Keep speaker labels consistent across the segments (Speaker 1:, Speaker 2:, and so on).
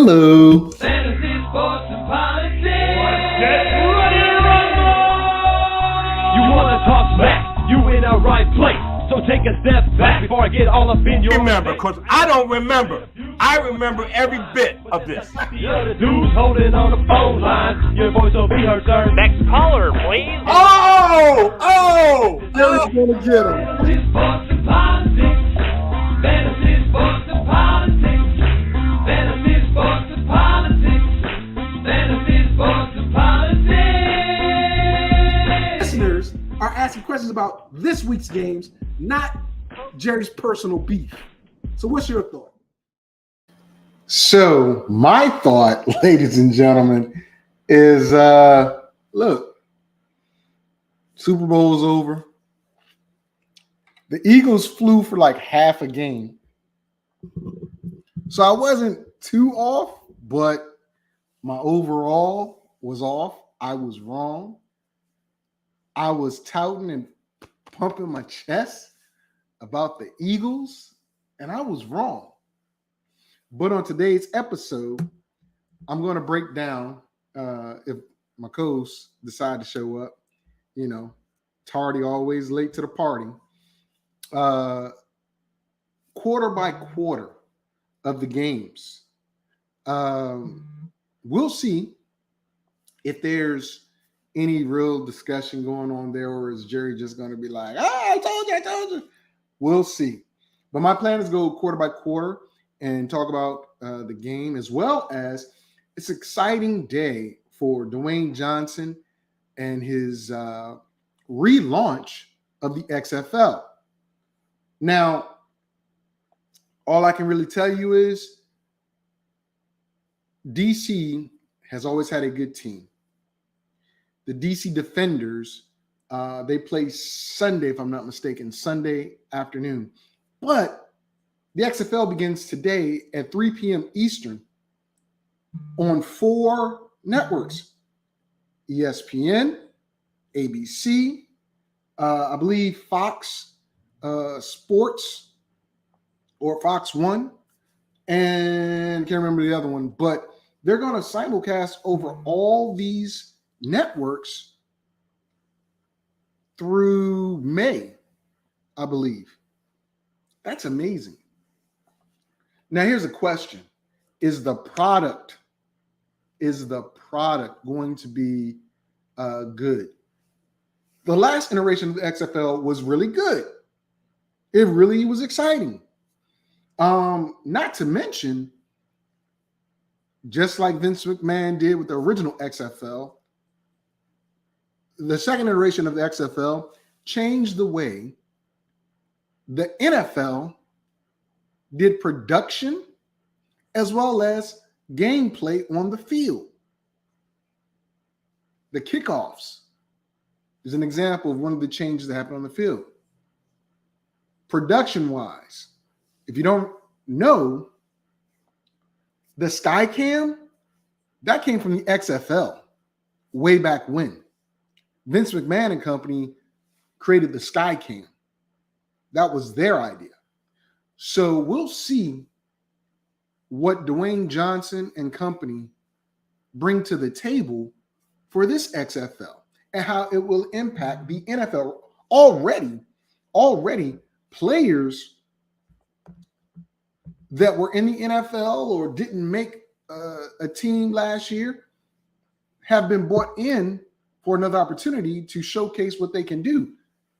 Speaker 1: Hello.
Speaker 2: Fantasy, sports, and politics. Get ready to rumble! You want to talk smack? You in the right place. So take a step back before I get all up in your
Speaker 3: remember, because I don't remember. I remember every bit of this.
Speaker 2: The other dude's holding on the phone line. Your voice will be heard, sir.
Speaker 4: Next caller, please.
Speaker 1: Jerry's gonna get him.
Speaker 2: Fantasy, sports, and politics. Fantasy, sports, and politics. Fantasy, sports, and politics. Fantasy, sports, and politics.
Speaker 1: Listeners are asking questions about this week's games, not Jerry's personal beef. So what's your thought? So my thought, ladies and gentlemen, is look, Super Bowl's over. The Eagles flew for like half a game. So I wasn't too off, but my overall was off. I was wrong. I was touting and pumping my chest about the Eagles, and I was wrong. But on today's episode, I'm going to break down, if my co-hosts decide to show up, you know, tardy always late to the party, quarter by quarter of the games. We'll see if there's any real discussion going on there, or is Jerry just going to be like, I told you. We'll see. But my plan is to go quarter by quarter and talk about the game, as well as it's an exciting day for Dwayne Johnson and his relaunch of the XFL. Now, all I can really tell you is DC has always had a good team. The DC Defenders, they play Sunday, if I'm not mistaken, Sunday afternoon. But the XFL begins today at 3 p.m. Eastern on 4 networks: ESPN, ABC, I believe Fox Sports or Fox 1, and can't remember the other one. But they're going to simulcast over all these networks through May, I believe. That's amazing. Now, here's a question. Is the product going to be good? The last iteration of the XFL was really good. It really was exciting. Not to mention, just like Vince McMahon did with the original XFL, the second iteration of the XFL changed the way the NFL did production as well as gameplay on the field. The kickoffs is an example of one of the changes that happened on the field. Production-wise, if you don't know, the Skycam, that came from the XFL way back when. Vince McMahon and company created the Skycam. That was their idea. So we'll see what Dwayne Johnson and company bring to the table for this XFL and how it will impact the NFL. Already players that were in the NFL or didn't make a team last year have been brought in for another opportunity to showcase what they can do.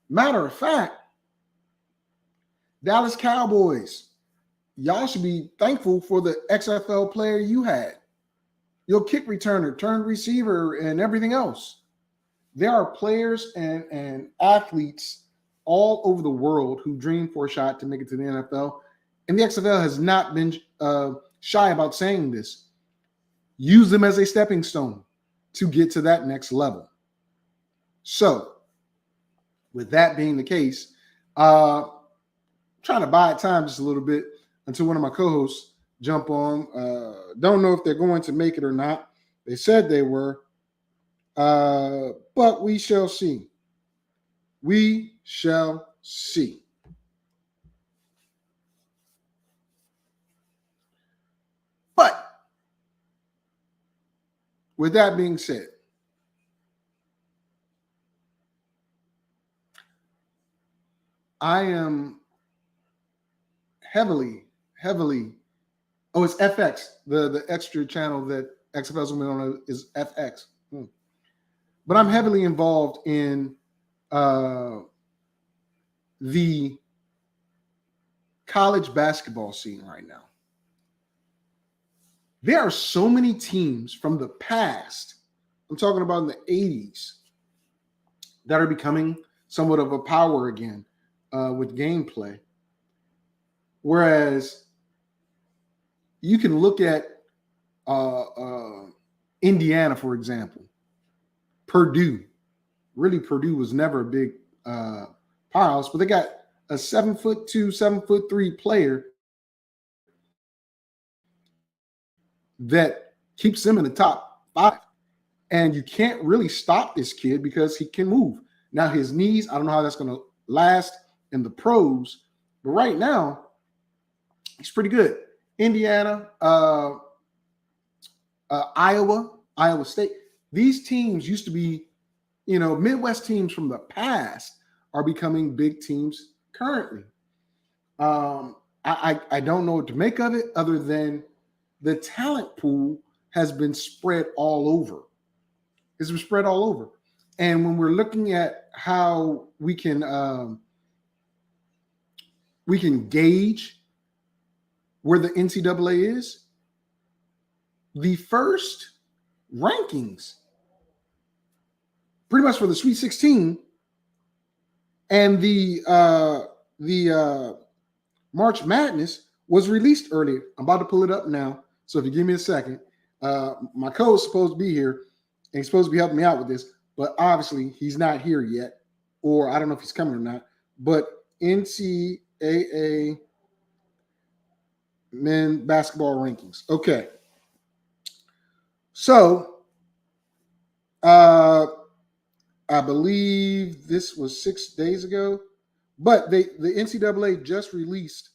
Speaker 1: Matter of fact, Dallas Cowboys, y'all should be thankful for the XFL player you had. Your kick returner, turned receiver, and everything else. There are players and athletes all over the world who dream for a shot to make it to the NFL. And the XFL has not been shy about saying this. Use them as a stepping stone to get to that next level. So, with that being the case, trying to buy time just a little bit until one of my co-hosts jump on. Don't know if they're going to make it or not. They said they were, but we shall see. We shall see. But with that being said, I am heavily. Oh, it's FX. The extra channel that XFL's going on is FX. But I'm heavily involved in the college basketball scene right now. There are so many teams from the past, I'm talking about in the 80s, that are becoming somewhat of a power again with gameplay. Whereas you can look at Indiana, for example, Purdue. Really, Purdue was never a big powerhouse, but they got a 7'2", 7'3" player that keeps them in the top 5. And you can't really stop this kid because he can move. Now, his knees, I don't know how that's going to last in the pros, but right now, he's pretty good. Indiana, Iowa State. These teams used to be, Midwest teams from the past are becoming big teams currently. I don't know what to make of it other than the talent pool has been spread all over. It's been spread all over. And when we're looking at how we can gauge where the NCAA is, the first rankings, pretty much for the Sweet 16 and the March Madness was released earlier. I'm about to pull it up now. So if you give me a second, my coach is supposed to be here and he's supposed to be helping me out with this, but obviously he's not here yet, or I don't know if he's coming or not. But NCAA men basketball rankings. Okay. So I believe this was 6 days ago, but the NCAA just released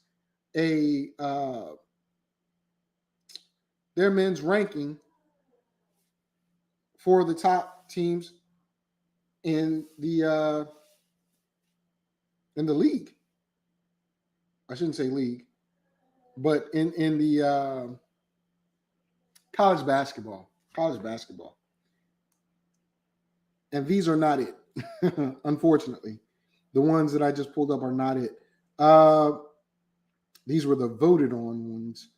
Speaker 1: their men's ranking for the top teams in the league. I shouldn't say league, but in the college basketball. And these are not it. Unfortunately, the ones that I just pulled up are not it. These were the voted on ones.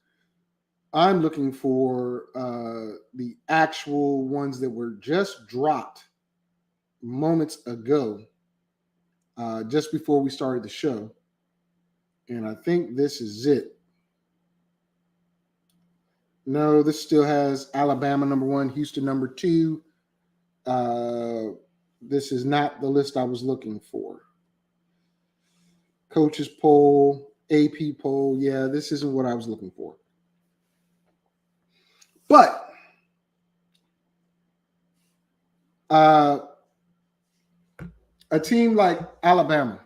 Speaker 1: I'm looking for the actual ones that were just dropped moments ago, just before we started the show. And I think this is it. No, this still has Alabama number 1, Houston number 2. This is not the list I was looking for. Coaches poll, AP poll. Yeah, this isn't what I was looking for. But a team like Alabama,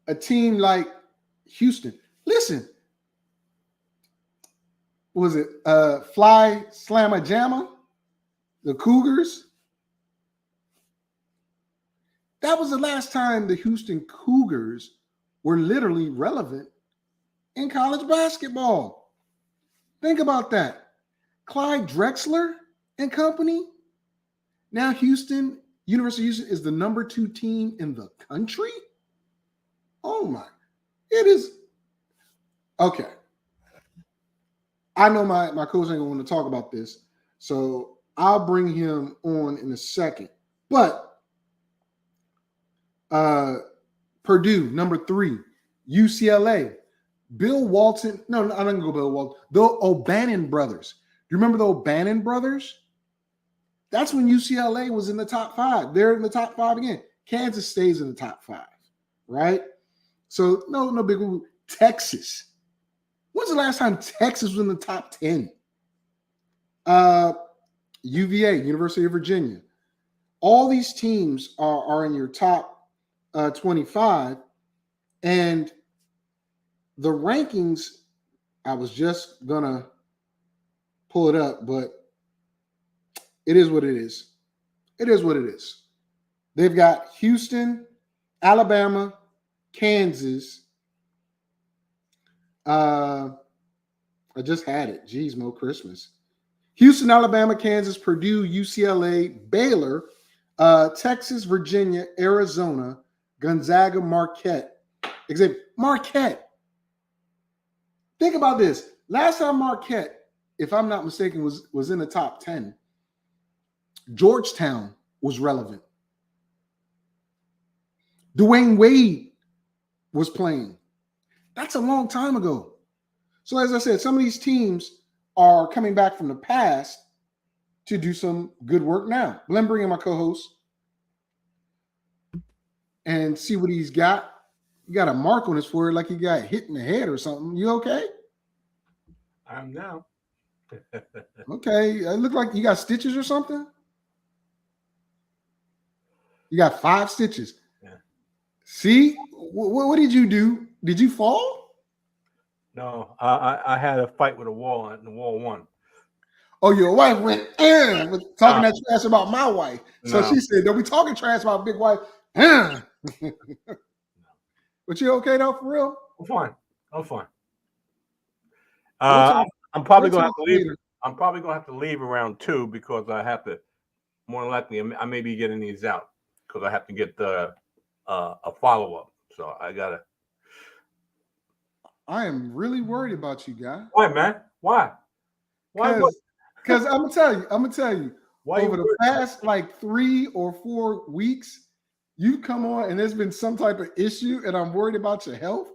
Speaker 1: a team like Houston. Listen, was it Fly Slamma Jamma? The Cougars? That was the last time the Houston Cougars were literally relevant in college basketball. Think about that. Clyde Drexler and company. Now Houston, University of Houston is the number 2 team in the country. Oh my, it is. Okay. I know my coach ain't gonna want to talk about this, so I'll bring him on in a second. But Purdue, number 3, UCLA, Bill Walton. No, I'm not gonna go Bill Walton. The O'Bannon brothers. Do you remember the O'Bannon brothers? That's when UCLA was in the top 5. They're in the top 5 again. Kansas stays in the top 5, right? So no big woo. Texas. When's the last time Texas was in the top 10? UVA, University of Virginia. All these teams are in your top 25. And the rankings, I was just going to pull it up, but it is what it is. It is what it is. They've got Houston, Alabama, Kansas. I just had it. Jeez, Mo Christmas. Houston, Alabama, Kansas, Purdue, UCLA, Baylor, Texas, Virginia, Arizona, Gonzaga, Marquette. Marquette. Think about this. Last time Marquette, if I'm not mistaken, was in the top 10, Georgetown was relevant. Dwayne Wade was playing. That's a long time ago. So as I said, some of these teams are coming back from the past to do some good work now. Let me bring in my co-host and see what he's got. You got a mark on his forehead like he got hit in the head or something. You okay?
Speaker 3: I'm now.
Speaker 1: Okay. It looked like you got stitches or something. You got 5 stitches.
Speaker 3: Yeah.
Speaker 1: See? What did you do? Did you fall?
Speaker 3: No, I had a fight with a wall, and the wall won.
Speaker 1: Oh, your wife went talking that trash about my wife. So she said, don't be talking trash about big wife. But you okay though, for real?
Speaker 3: I'm fine. I'm probably gonna have to leave. I'm probably gonna have to leave around 2 because I have to. More than likely, I may be getting these out because I have to get a follow up. So I gotta.
Speaker 1: I am really worried about you, guy.
Speaker 3: Why, man? Why?
Speaker 1: Because I'm gonna tell you.
Speaker 3: Why
Speaker 1: over the past like 3 or 4 weeks, you come on and there's been some type of issue, and I'm worried about your health.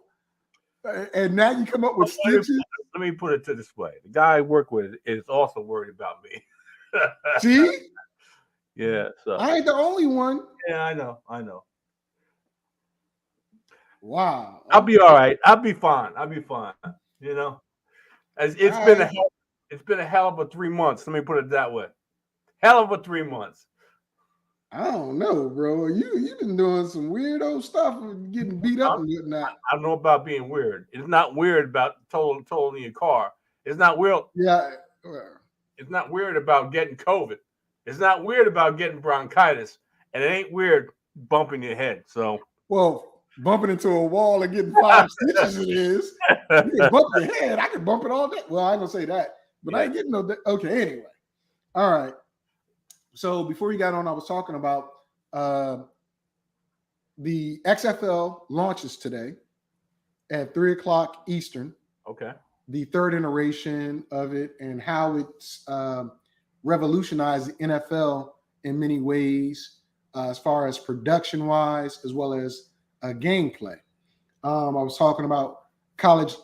Speaker 1: And now you come up with stitches.
Speaker 3: Let me put it to this way: the guy I work with is also worried about me.
Speaker 1: See?
Speaker 3: Yeah. So
Speaker 1: I ain't the only one.
Speaker 3: Yeah, I know.
Speaker 1: Wow.
Speaker 3: I'll be all right. I'll be fine. You know, it's been a hell of a 3 months. Let me put it that way. Hell of a 3 months.
Speaker 1: I don't know, bro. You've been doing some weirdo stuff, getting beat up and whatnot.
Speaker 3: I don't know about being weird. It's not weird about totaling your car. It's not weird.
Speaker 1: Yeah.
Speaker 3: It's not weird about getting COVID. It's not weird about getting bronchitis, and it ain't weird bumping your head. So,
Speaker 1: well, bumping into a wall and getting 5 stitches, it is. You can bump your head. I can bump it all day. Well, I ain't gonna say that, but I ain't getting no. Okay, anyway. All right. So before we got on, I was talking about the XFL launches today at 3:00 Eastern.
Speaker 3: Okay.
Speaker 1: The 3rd iteration of it and how it's revolutionized the NFL in many ways, as far as production-wise, as well as gameplay. I was talking about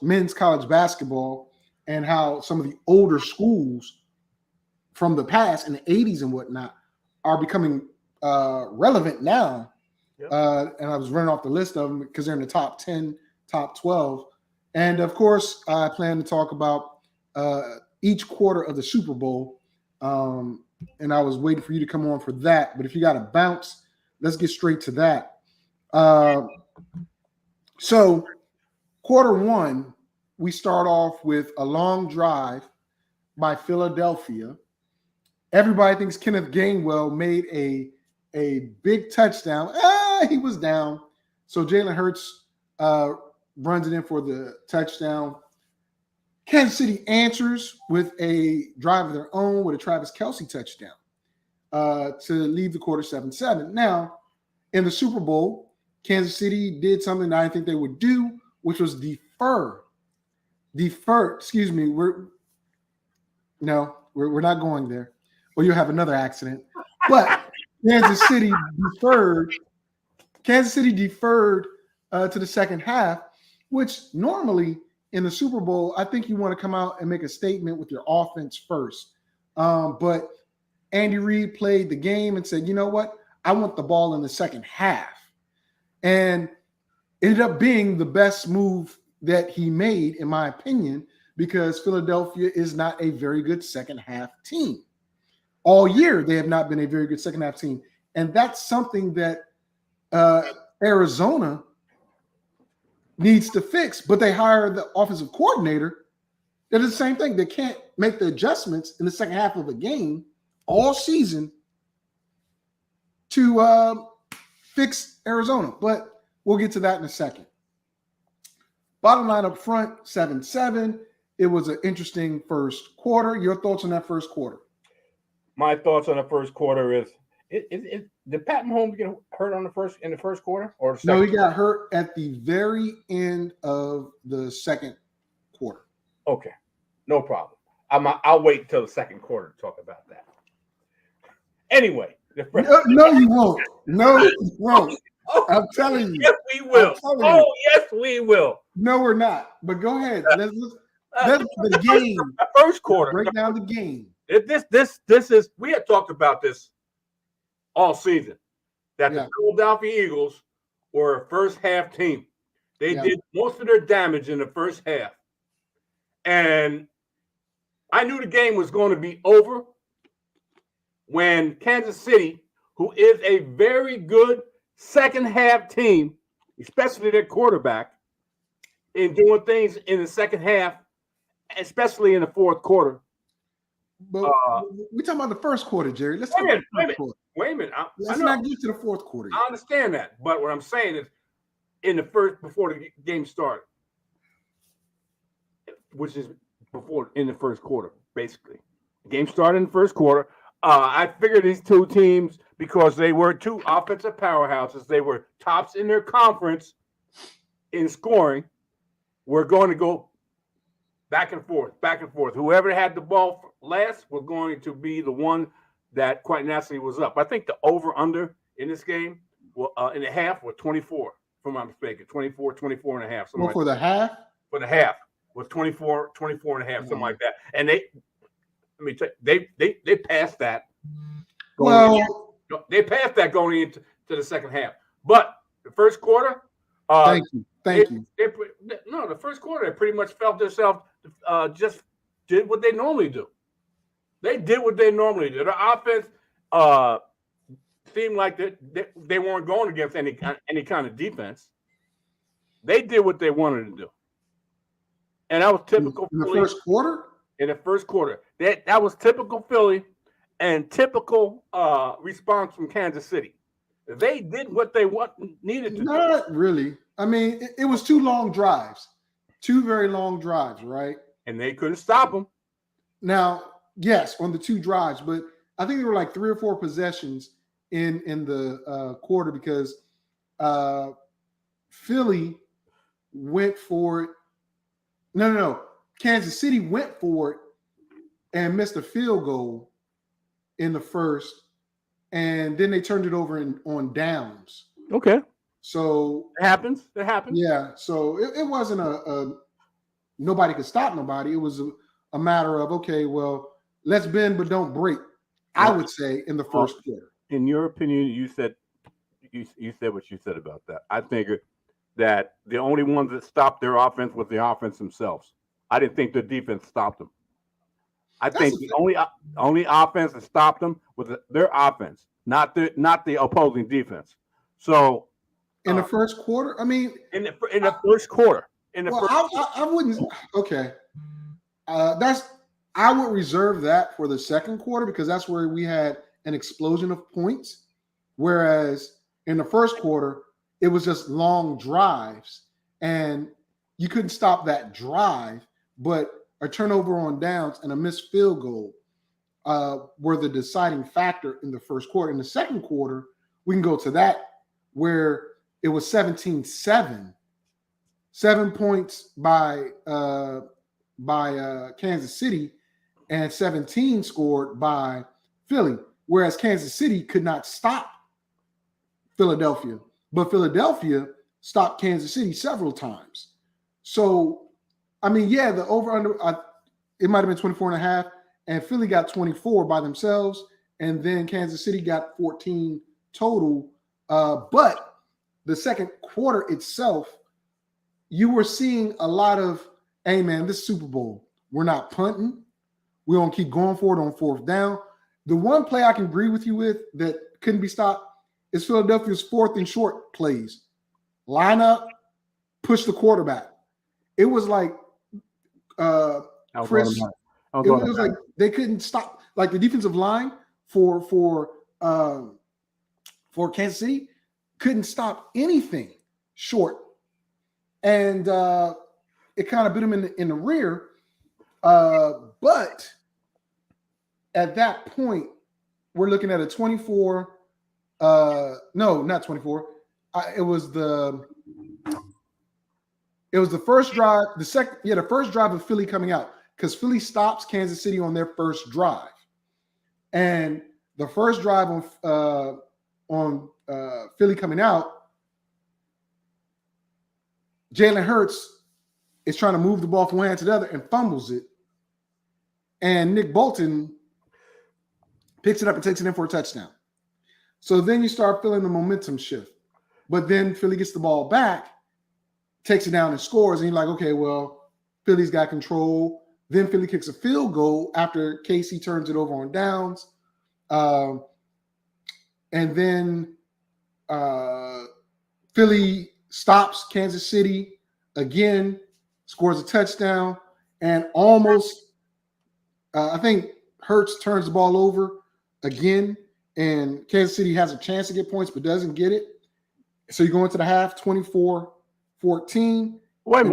Speaker 1: men's college basketball and how some of the older schools from the past in the 80s and whatnot are becoming relevant now. Yep. And I was running off the list of them because they're in the top 10, top 12. And of course, I plan to talk about each quarter of the Super Bowl. And I was waiting for you to come on for that. But if you got to bounce, let's get straight to that. So quarter 1, we start off with a long drive by Philadelphia. Everybody thinks Kenneth Gainwell made a big touchdown. He was down. So Jalen Hurts runs it in for the touchdown. Kansas City answers with a drive of their own with a Travis Kelce touchdown to leave the quarter 7-7. Now, in the Super Bowl, Kansas City did something that I didn't think they would do, which was defer. Excuse me. We're not going there. Or you'll have another accident. But Kansas City deferred to the second half, which normally in the Super Bowl, I think you want to come out and make a statement with your offense first. But Andy Reid played the game and said, you know what? I want the ball in the second half. And ended up being the best move that he made, in my opinion, because Philadelphia is not a very good second half team. All year, they have not been a very good second half team. And that's something that Arizona needs to fix. But they hired the offensive coordinator It's the same thing. They can't make the adjustments in the second half of a game all season to fix Arizona. But we'll get to that in a second. Bottom line up front, 7-7. It was an interesting first quarter. Your thoughts on that first quarter?
Speaker 3: My thoughts on the first quarter is did Pat Mahomes get hurt in the first quarter or the second?
Speaker 1: No, he got hurt at the very end of the second quarter.
Speaker 3: Okay, no problem. I'll wait until the second quarter to talk about that. Anyway,
Speaker 1: no, you won't. No, you won't. I'm telling you.
Speaker 3: Yes, we will. Oh, yes, we will.
Speaker 1: No, we're not. But go ahead. That's the game.
Speaker 3: The first quarter.
Speaker 1: Break down the game.
Speaker 3: This is. We had talked about this all season. That the Philadelphia Eagles were a first half team. They did most of their damage in the first half, and I knew the game was going to be over when Kansas City, who is a very good second half team, especially their quarterback, in doing things in the second half, especially in the fourth quarter.
Speaker 1: But we're talking about the first quarter, Jerry. Let's talk about the first quarter.
Speaker 3: Wait a minute.
Speaker 1: Let's not get to the fourth quarter yet.
Speaker 3: I understand that. But what I'm saying is before the game started, which is in the first quarter, basically. The game started in the first quarter. I figured these two teams, because they were two offensive powerhouses, they were tops in their conference in scoring, were going to go back and forth. Whoever had the ball last was going to be the one that quite naturally was up. I think the over-under in this game in the half was 24, if I'm not mistaken. 24 and a half.
Speaker 1: Well, for the half?
Speaker 3: For the half was 24 and a half, something like that. And let me tell you, they passed that. They passed that going into the second half. But the first quarter,
Speaker 1: thank you.
Speaker 3: The first quarter, they pretty much felt themselves just did what they normally do. They did what they normally do. The offense seemed like they weren't going against any kind of defense. They did what they wanted to do. And that was typical
Speaker 1: in the
Speaker 3: Philly.
Speaker 1: First quarter?
Speaker 3: In the first quarter. That was typical Philly and typical response from Kansas City. They did what they needed to do.
Speaker 1: Not really. I mean, it was two long drives. Two very long drives, right?
Speaker 3: And they couldn't stop them.
Speaker 1: Now, yes, on the two drives, but I think there were like 3 or 4 possessions in the quarter because Philly went for it. No. Kansas City went for it and missed a field goal in the first, and then they turned it over on downs.
Speaker 3: Okay.
Speaker 1: So
Speaker 3: it happens.
Speaker 1: Yeah. So it wasn't a nobody could stop nobody. It was a matter of, okay, well, let's bend but don't break. I would say in the first quarter.
Speaker 3: In your opinion, you said what you said about that. I figured that the only ones that stopped their offense was the offense themselves. I didn't think the defense stopped them. I think the only offense that stopped them was their offense, not the opposing defense. So
Speaker 1: in the first quarter, I mean,
Speaker 3: in the first quarter,
Speaker 1: I wouldn't. Okay, I would reserve that for the second quarter because that's where we had an explosion of points. Whereas in the first quarter, it was just long drives, and you couldn't stop that drive, but a turnover on downs and a missed field goal were the deciding factor in the first quarter. In the second quarter, we can go to that where it was 17-7, 7 points by Kansas City and 17 scored by Philly, whereas Kansas City could not stop Philadelphia, but Philadelphia stopped Kansas City several times. So, I mean, yeah, the over-under, it might have been 24 and a half, and Philly got 24 by themselves, and then Kansas City got 14 total. But the second quarter itself, you were seeing a lot of, hey, man, this Super Bowl, we're not punting. We're going to keep going for it on fourth down. The one play I can agree with you with that couldn't be stopped is Philadelphia's 4th and short plays. Line up, push the quarterback. It was like Chris. It was like they couldn't stop. Like the defensive line for Kansas City couldn't stop anything short, and it kind of bit them in the rear. But at that point, we're looking at a 24. No, not 24. It was the first drive. The first drive of Philly coming out, because Philly stops Kansas City on their first drive, and the first drive on Philly coming out, Jalen Hurts is trying to move the ball from one hand to the other and fumbles it, and Nick Bolton picks it up and takes it in for a touchdown. So then you start feeling the momentum shift, but then Philly gets the ball back, takes it down and scores, and you're like, okay, well, Philly's got control. Then Philly kicks a field goal after KC turns it over on downs. And then Philly stops Kansas City again, scores a touchdown, and almost, I think Hurts turns the ball over again, and Kansas City has a chance to get points but doesn't get it. So you go into the half, 24-14.
Speaker 3: Whoa.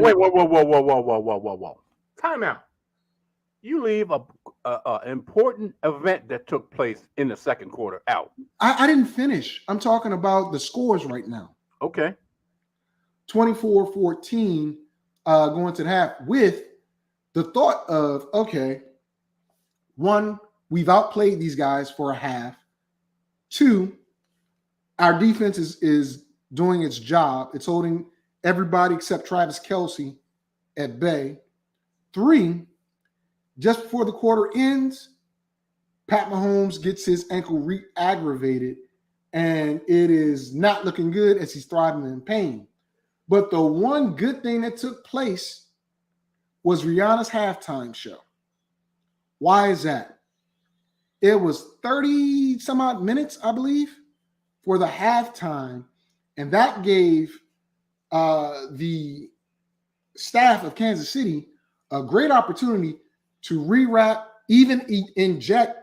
Speaker 3: Time out. You leave a important event that took place in the second quarter out.
Speaker 1: I didn't finish. I'm talking about the scores right now.
Speaker 3: Okay.
Speaker 1: 24-14 going to the half with the thought of, okay, one, we've outplayed these guys for a half. Two, our defense is doing its job. It's holding everybody except Travis Kelce at bay. Three, just before the quarter ends, Pat Mahomes gets his ankle re-aggravated, and it is not looking good as he's thriving in pain. But the one good thing that took place was Rihanna's halftime show. Why is that? It was 30 some odd minutes, I believe, for the halftime, and that gave the staff of Kansas City a great opportunity to rewrap, even inject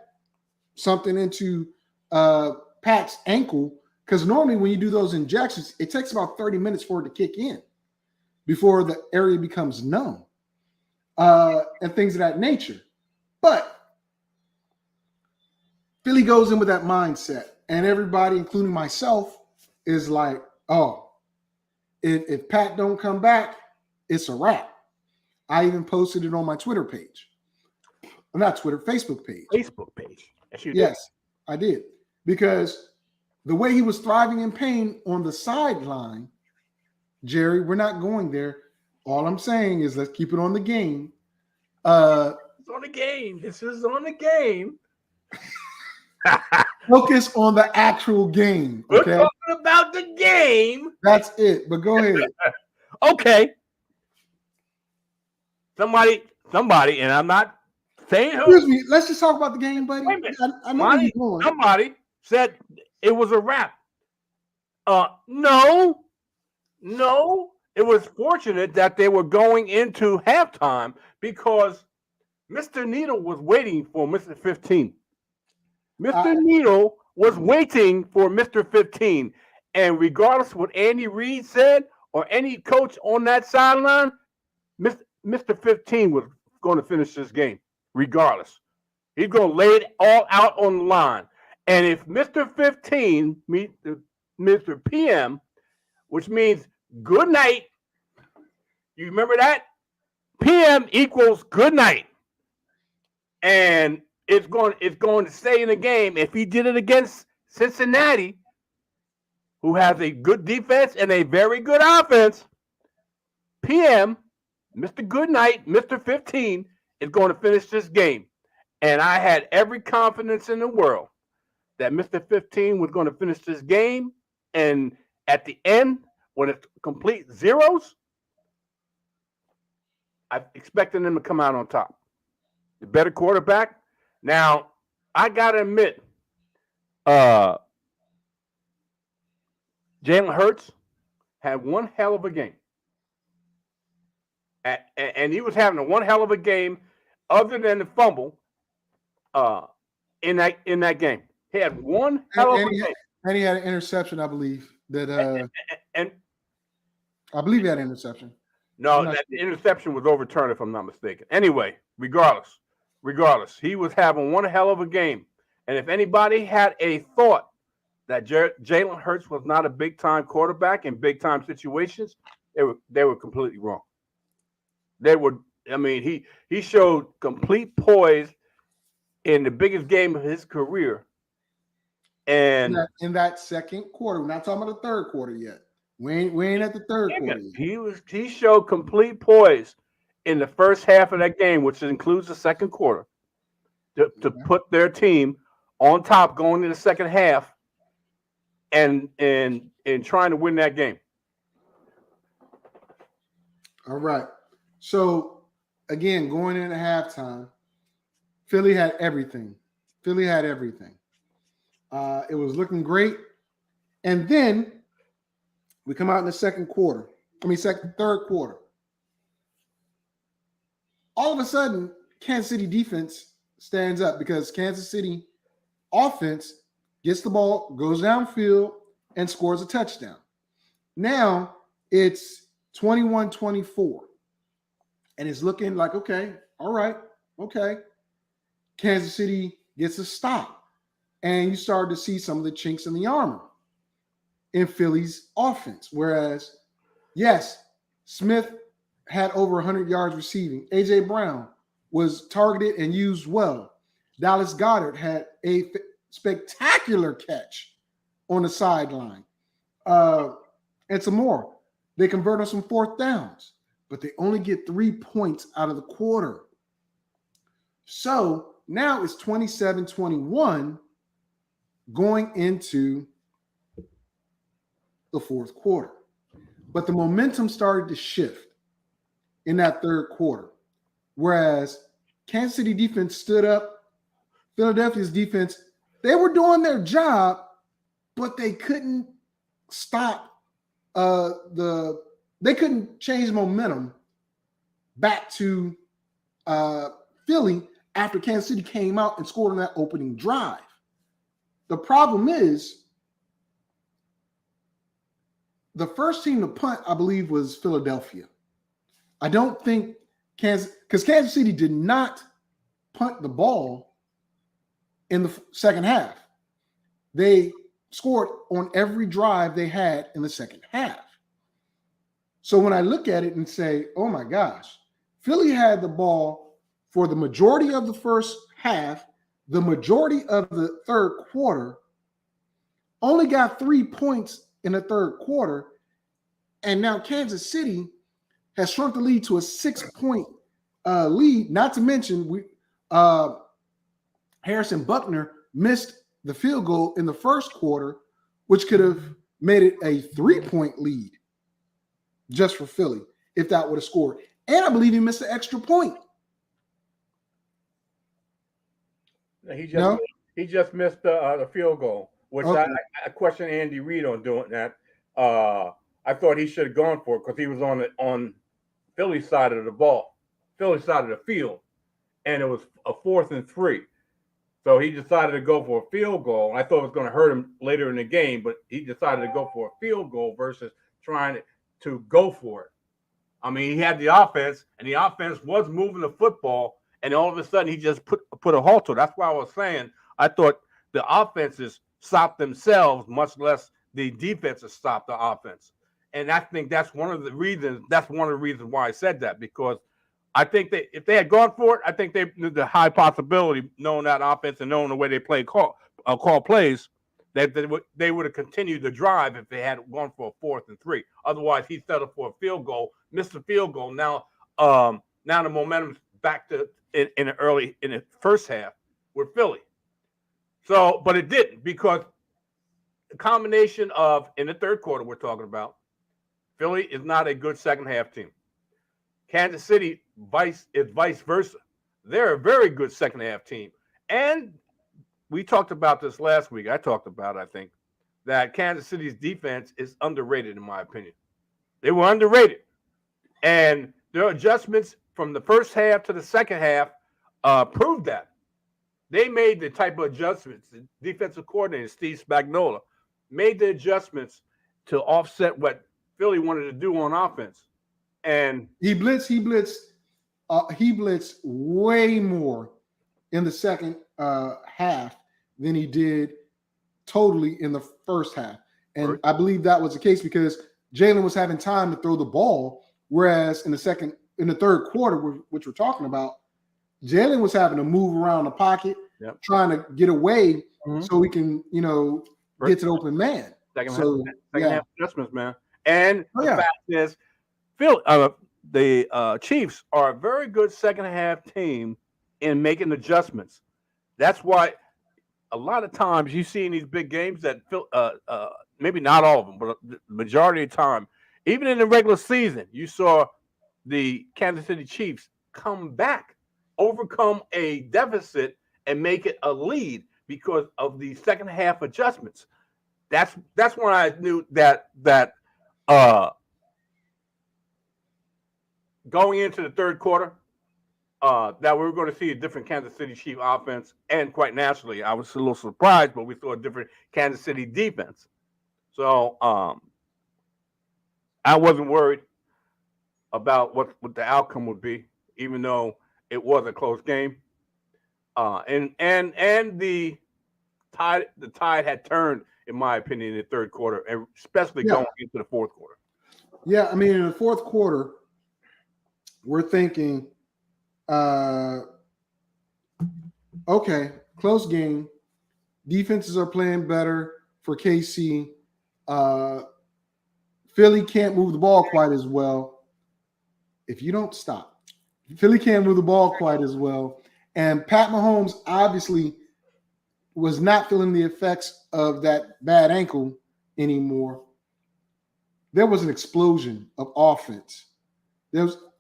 Speaker 1: something into Pat's ankle, because normally when you do those injections, it takes about 30 minutes for it to kick in before the area becomes numb and things of that nature. But Philly goes in with that mindset, and everybody, including myself, is like, oh, if Pat don't come back, it's a wrap. I even posted it on my Twitter page. Not Twitter, Facebook page. Yes, I did. Because the way he was thriving in pain on the sideline, Jerry, we're not going there. All I'm saying is let's keep it on the game.
Speaker 3: It's on the game. This is on the game.
Speaker 1: Focus on the actual game. Okay?
Speaker 3: We're talking about the game.
Speaker 1: That's it. But go ahead.
Speaker 3: Okay. Somebody, and I'm not saying who.
Speaker 1: Excuse me. Let's just talk about the game, buddy.
Speaker 3: Wait a minute.
Speaker 1: I know where you're going.
Speaker 3: Somebody said it was a wrap. No. It was fortunate that they were going into halftime because Mr. Needle was waiting for Mr. 15. Mr. Needle was waiting for Mr. 15. And regardless of what Andy Reid said or any coach on that sideline, Mr. 15 was going to finish this game regardless. He's going to lay it all out on the line. And if Mr. 15 meets Mr. PM, which means good night, you remember that? PM equals good night. And it's going to stay in the game. If he did it against Cincinnati, who has a good defense and a very good offense, PM, Mr. Goodnight, Mr. 15, is going to finish this game. And I had every confidence in the world that Mr. 15 was going to finish this game. And at the end, when it's complete zeros, I expected them to come out on top. The better quarterback. Now, I got to admit, Jalen Hurts had one hell of a game. And he was having one hell of a game other than the fumble in that game. He had one hell of a game.
Speaker 1: And he had an interception, I believe.
Speaker 3: And
Speaker 1: I believe he had an interception.
Speaker 3: No, that interception was overturned, if I'm not mistaken. Anyway, regardless, he was having one hell of a game. And if anybody had a thought that Jalen Hurts was not a big-time quarterback in big-time situations, they were completely wrong. He showed complete poise in the biggest game of his career. And
Speaker 1: in that second quarter, we're not talking about the third quarter yet. We ain't at the third quarter yet.
Speaker 3: He showed complete poise in the first half of that game, which includes the second quarter, to put their team on top going into the second half and trying to win that game.
Speaker 1: All right. So again, going into halftime, Philly had everything. It was looking great. And then we come out in the third quarter. All of a sudden, Kansas City defense stands up because Kansas City offense gets the ball, goes downfield, and scores a touchdown. Now it's 21-24. And it's looking like, okay, all right, okay. Kansas City gets a stop. And you start to see some of the chinks in the armor in Philly's offense. Whereas, yes, Smith had over 100 yards receiving. A.J. Brown was targeted and used well. Dallas Goedert had a spectacular catch on the sideline. And some more. They convert on some fourth downs, but they only get 3 points out of the quarter. So now it's 27-21 going into the fourth quarter. But the momentum started to shift in that third quarter. Whereas Kansas City defense stood up, Philadelphia's defense, they were doing their job, but they couldn't stop they couldn't change momentum back to Philly after Kansas City came out and scored on that opening drive. The problem is the first team to punt, I believe, was Philadelphia. I don't think because Kansas City did not punt the ball in the second half. They scored on every drive they had in the second half. So when I look at it and say, oh my gosh, Philly had the ball for the majority of the first half, the majority of the third quarter, only got 3 points in the third quarter, and now Kansas City has shrunk the lead to a 6-point lead. Not to mention, Harrison Buckner missed the field goal in the first quarter, which could have made it a 3-point lead just for Philly if that would have scored. And I believe he missed an extra point.
Speaker 3: He just missed the field goal, which okay. I questioned Andy Reid on doing that. I thought he should have gone for it because he was on Philly's side of the ball, Philly's side of the field, and it was a 4th and 3. So he decided to go for a field goal. I thought it was going to hurt him later in the game, but he decided to go for a field goal versus trying to go for it. I mean, he had the offense, and the offense was moving the football, and all of a sudden he just put a halt to it. That's why I was saying I thought the offenses stopped themselves, much less the defenses stopped the offense. And I think that's one of the reasons. That's one of the reasons why I said that, because I think that if they had gone for it, I think the high possibility, knowing that offense and knowing the way they call plays, that they would have continued the drive if they had gone for a 4th and 3. Otherwise, he settled for a field goal, missed the field goal. Now the momentum's back to in the first half with Philly. So, but it didn't, because the combination of in the third quarter we're talking about, Philly is not a good second half team. Kansas City is vice versa. They're a very good second half team. And we talked about this last week. I talked about, I think, that Kansas City's defense is underrated, in my opinion. They were underrated. And their adjustments from the first half to the second half, proved that. They made the type of adjustments. The defensive coordinator, Steve Spagnuolo, made the adjustments to offset what Philly wanted to do on offense. And
Speaker 1: he blitzed way more in the second half than he did totally in the first half. And I believe that was the case because Jalen was having time to throw the ball, whereas in the third quarter, which we're talking about, Jalen was having to move around the pocket, trying to get away so he can, get to the open man.
Speaker 3: Second half adjustments, man. And the fact is, the Chiefs are a very good second half team in making adjustments. That's why a lot of times you see in these big games that maybe not all of them, but the majority of the time, even in the regular season, you saw the Kansas City Chiefs come back, overcome a deficit, and make it a lead because of the second half adjustments. That's when I knew that going into the third quarter, that we were going to see a different Kansas City Chief offense, and quite naturally, I was a little surprised, but we saw a different Kansas City defense. So I wasn't worried about what the outcome would be, even though it was a close game. And the tide had turned, in my opinion, in the third quarter, and especially going into the fourth quarter.
Speaker 1: Yeah, I mean, in the fourth quarter, we're thinking, okay, close game. Defenses are playing better for KC. Philly can't move the ball quite as well. If you don't stop, Philly can't move the ball quite as well. And Pat Mahomes obviously was not feeling the effects of that bad ankle anymore. There was an explosion of offense.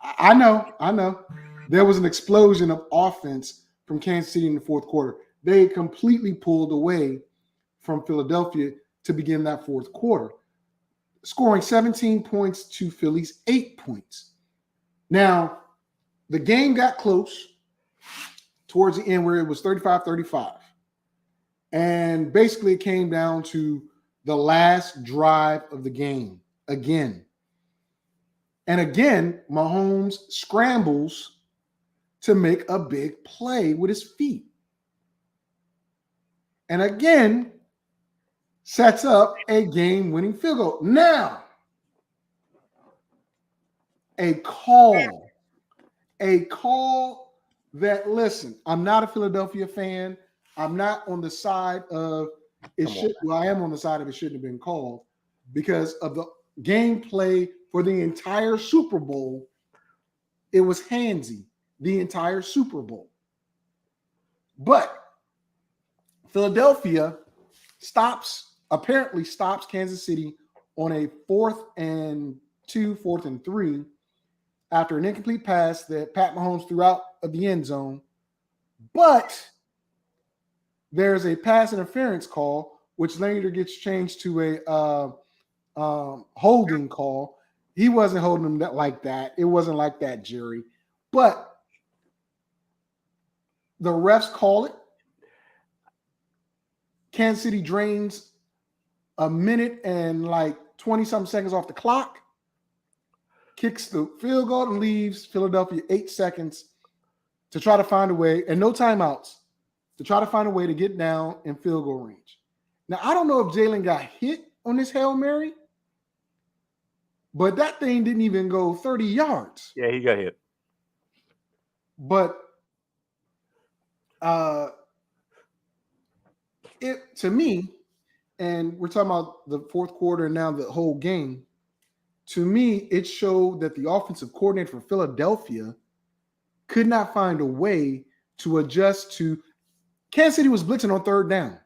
Speaker 1: I know. There was an explosion of offense from Kansas City in the fourth quarter. They completely pulled away from Philadelphia to begin that fourth quarter, scoring 17 points to Philly's 8 points. Now, the game got close towards the end where it was 35-35. And basically it came down to the last drive of the game again. And again, Mahomes scrambles to make a big play with his feet. And again, sets up a game-winning field goal. Now, a call that, listen, I'm not a Philadelphia fan. I'm not on the side of I am on the side of it shouldn't have been called because of the gameplay for the entire Super Bowl. It was handsy the entire Super Bowl. But Philadelphia apparently stops Kansas City on a 4th and 2, 4th and 3 after an incomplete pass that Pat Mahomes threw out of the end zone. But there's a pass interference call, which later gets changed to a holding call. He wasn't holding him like that. It wasn't like that, Jerry. But the refs call it. Kansas City drains a minute and 20-something seconds off the clock, kicks the field goal and leaves Philadelphia 8 seconds to try to find a way, and no timeouts, to try to find a way to get down in field goal range. Now, I don't know if Jalen got hit on this Hail Mary, but that thing didn't even go 30 yards.
Speaker 3: Yeah, he got hit.
Speaker 1: But to me, and we're talking about the fourth quarter and now the whole game, to me, it showed that the offensive coordinator for Philadelphia could not find a way to adjust to Kansas City was blitzing on third down.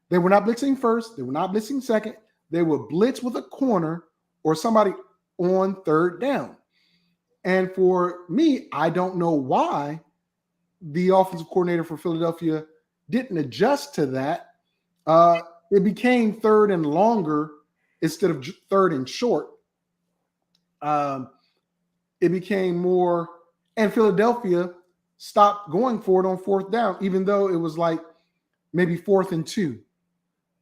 Speaker 1: They were not blitzing first. They were not blitzing second. They would blitz with a corner or somebody on third down. And for me, I don't know why the offensive coordinator for Philadelphia didn't adjust to that. It became third and longer instead of third and short. It became more, and Philadelphia stopped going for it on 4th down, even though it was like maybe 4th and 2.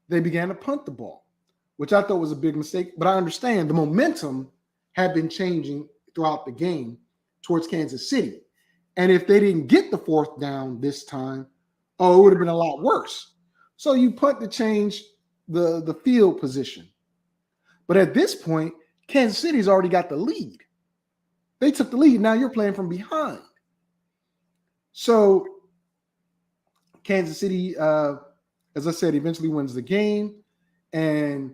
Speaker 1: They began to punt the ball, which I thought was a big mistake. But I understand the momentum had been changing throughout the game towards Kansas City. And if they didn't get the 4th down this time, it would have been a lot worse. So you punt to change the field position. But at this point, Kansas City's already got the lead. They took the lead. Now you're playing from behind. So Kansas City, as I said, eventually wins the game. And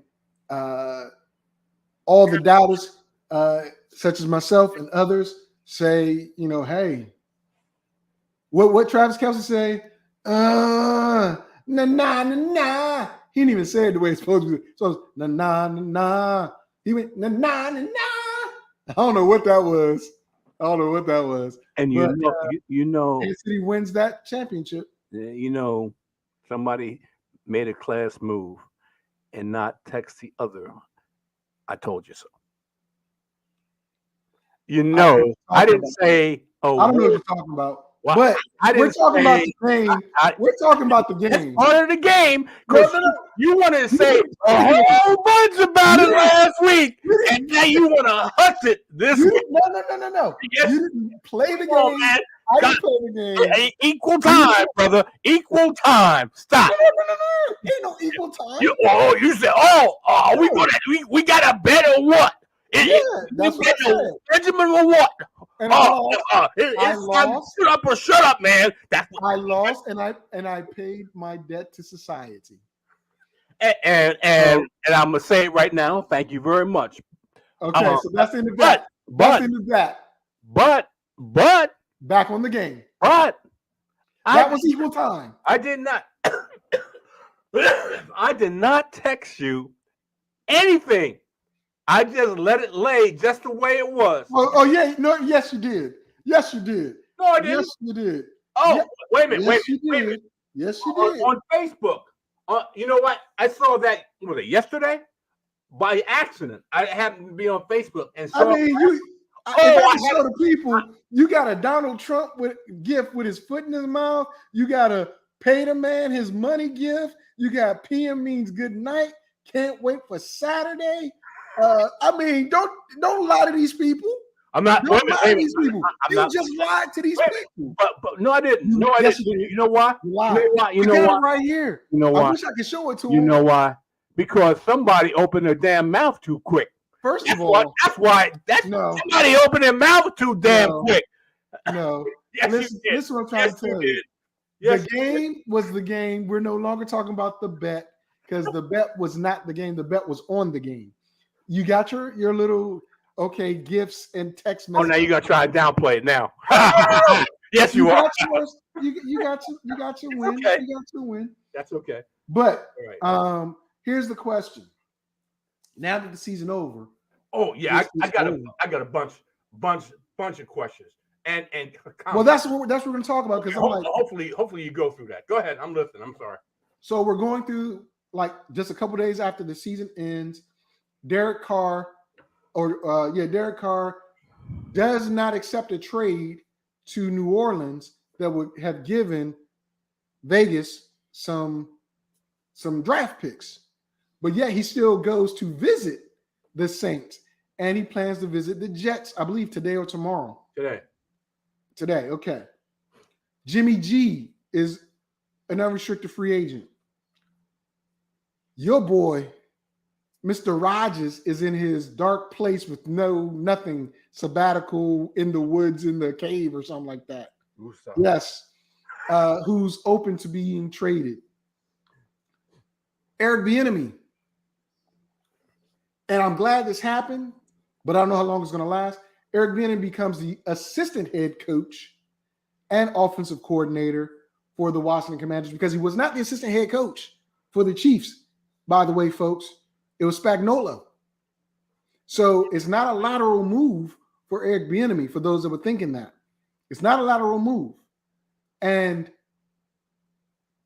Speaker 1: all the doubters, such as myself and others, say, hey, what Travis Kelce say? Nah. He didn't even say it the way it's supposed to be. So it's nah. He went nah. I don't know what that was.
Speaker 3: And
Speaker 1: Kansas City wins that championship.
Speaker 3: Somebody made a class move and not text the other. I told you so. I didn't say. Oh,
Speaker 1: I don't know what you're talking about.
Speaker 3: Well,
Speaker 1: but we're talking about the game. We're talking about the game.
Speaker 3: Part of the game. Because you want to say a whole bunch about it last week, and now you want to hunt it this week.
Speaker 1: No.
Speaker 3: Yes.
Speaker 1: You didn't play the game.
Speaker 3: Man.
Speaker 1: I didn't play the game.
Speaker 3: Equal time, brother. Equal time. Stop.
Speaker 1: No. Ain't no equal time.
Speaker 3: You said, we got to bet on what?
Speaker 1: That's what I said.
Speaker 3: Benjamin or what?
Speaker 1: And
Speaker 3: It's time to shut up, man. That's what
Speaker 1: I lost, and I paid my debt to society.
Speaker 3: And I'm gonna say it right now. Thank you very much.
Speaker 1: Okay, so that's into that. That's into that.
Speaker 3: But
Speaker 1: back on the game.
Speaker 3: But
Speaker 1: that was equal time.
Speaker 3: I did not. I did not text you anything. I just let it lay just the way it was.
Speaker 1: Oh yeah, no, yes you did. Yes you did.
Speaker 3: No, I didn't.
Speaker 1: Yes you did.
Speaker 3: Oh,
Speaker 1: yeah.
Speaker 3: Wait a minute.
Speaker 1: Yes,
Speaker 3: Wait a minute.
Speaker 1: Yes you did.
Speaker 3: On Facebook. You know what? I saw that yesterday by accident. I happened to be on Facebook and saw.
Speaker 1: If I show the people, you got a Donald Trump gift with his foot in his mouth. You got a pay the man his money gift. You got PM means good night. Can't wait for Saturday. Don't lie to these people.
Speaker 3: I'm not.
Speaker 1: Don't lie to these people. You just lied to these people.
Speaker 3: But no, I didn't. No, I didn't. You know why?
Speaker 1: You know why? Right here.
Speaker 3: You know why?
Speaker 1: I wish I could show it to him.
Speaker 3: You know why? Because somebody opened their damn mouth too quick.
Speaker 1: First of all,
Speaker 3: that's why. Somebody opened their mouth too damn quick.
Speaker 1: No.
Speaker 3: Yes,
Speaker 1: listen to what I'm trying to tell you.
Speaker 3: Yes,
Speaker 1: the game was the game. We're no longer talking about the bet because the bet was not the game. The bet was on the game. You got your little gifts and text messages.
Speaker 3: Oh, now you gotta try to downplay it now. Yes, you are.
Speaker 1: You got your win.
Speaker 3: Okay.
Speaker 1: You got your win.
Speaker 3: That's okay.
Speaker 1: But here's the question. Now that the season over.
Speaker 3: Oh yeah, I got a bunch of questions. And
Speaker 1: well, that's what we're going to talk about because
Speaker 3: hopefully you go through that. Go ahead. I'm listening. I'm sorry.
Speaker 1: So we're going through just a couple days after the season ends. Derek Carr does not accept a trade to New Orleans that would have given Vegas some draft picks. But yet he still goes to visit the Saints and he plans to visit the Jets, I believe today or tomorrow. Today, okay. Jimmy G is an unrestricted free agent. Your boy, Mr. Rogers, is in his dark place with nothing, sabbatical in the woods in the cave or something like that. Yes. Who's open to being traded. Eric Bieniemy. And I'm glad this happened, but I don't know how long it's going to last. Eric Bieniemy becomes the assistant head coach and offensive coordinator for the Washington Commanders because he was not the assistant head coach for the Chiefs. By the way, folks, it was Spagnuolo. So it's not a lateral move for Eric Bieniemy, for those that were thinking that. It's not a lateral move. And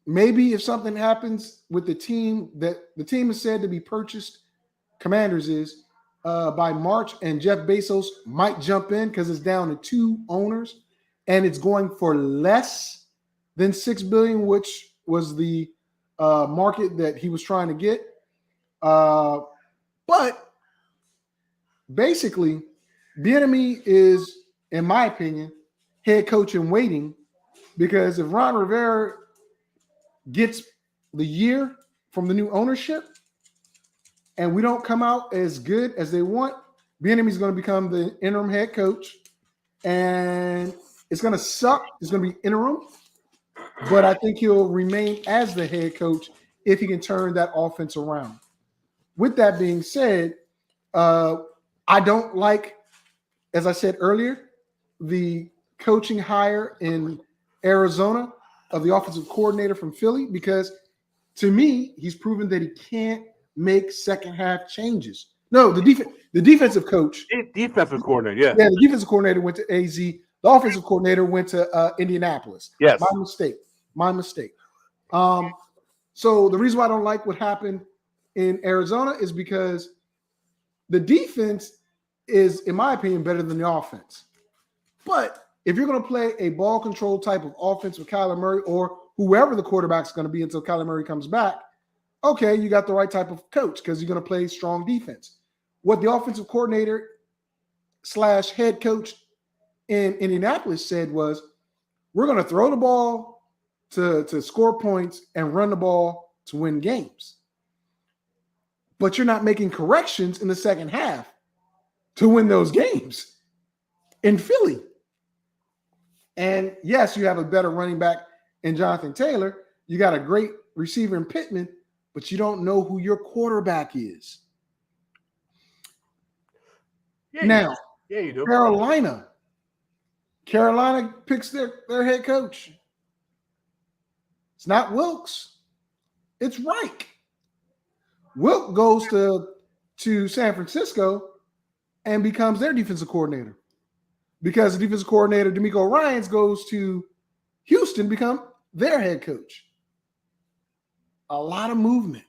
Speaker 1: maybe if something happens with the team that the team is said to be purchased, Commanders is, by March, and Jeff Bezos might jump in because it's down to 2 owners. and it's going for less than $6 billion, which was the market that he was trying to get. But basically, Bieniemy is, in my opinion, head coach in waiting, because if Ron Rivera gets the year from the new ownership and we don't come out as good as they want, Bieniemy is going to become the interim head coach, and it's going to suck. It's going to be interim, but I think he'll remain as the head coach if he can turn that offense around. With that being said, I don't like, as I said earlier, the coaching hire in Arizona of the offensive coordinator from Philly, because to me, he's proven that he can't make second half changes. No, the defensive coach.
Speaker 3: Defensive coordinator, yeah.
Speaker 1: Yeah, the defensive coordinator went to AZ. The offensive coordinator went to Indianapolis.
Speaker 3: Yes.
Speaker 1: My mistake. So the reason why I don't like what happened in Arizona is because the defense is, in my opinion, better than the offense. But if you're going to play a ball control type of offense with Kyler Murray or whoever the quarterback's going to be until Kyler Murray comes back, okay, you got the right type of coach because you're going to play strong defense. What the offensive coordinator / head coach in Indianapolis said was, we're going to throw the ball to score points and run the ball to win games. But you're not making corrections in the second half to win those games in Philly. And yes, you have a better running back in Jonathan Taylor. You got a great receiver in Pittman, but you don't know who your quarterback is.
Speaker 3: Yeah, you do.
Speaker 1: Carolina picks their head coach. It's not Wilkes. It's Reich. Wilk goes to San Francisco and becomes their defensive coordinator, because the defensive coordinator, DeMeco Ryans, goes to Houston, become their head coach. A lot of movement.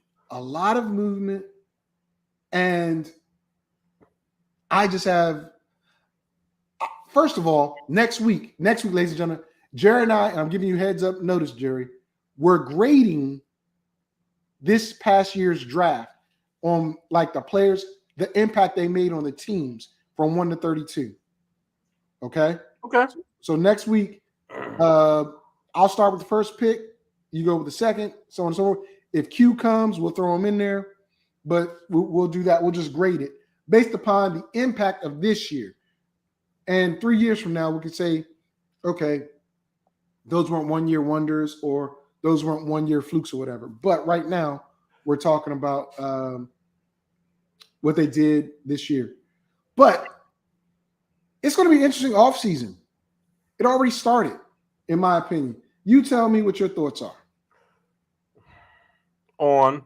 Speaker 1: And I just have, first of all, next week, ladies and gentlemen, Jerry and I'm giving you heads up notice, Jerry, we're grading this past year's draft on like the players, the impact they made on the teams from 1 to 32. Okay. So next week, I'll start with the first pick. You go with the second, so on and so forth. If Q comes, we'll throw him in there, but we'll do that. We'll just grade it based upon the impact of this year. And 3 years from now, we could say, okay, those weren't 1 year wonders, or those weren't 1 year flukes or whatever. But right now, we're talking about what they did this year. But it's going to be an interesting offseason. It already started, in my opinion. You tell me what your thoughts are
Speaker 3: on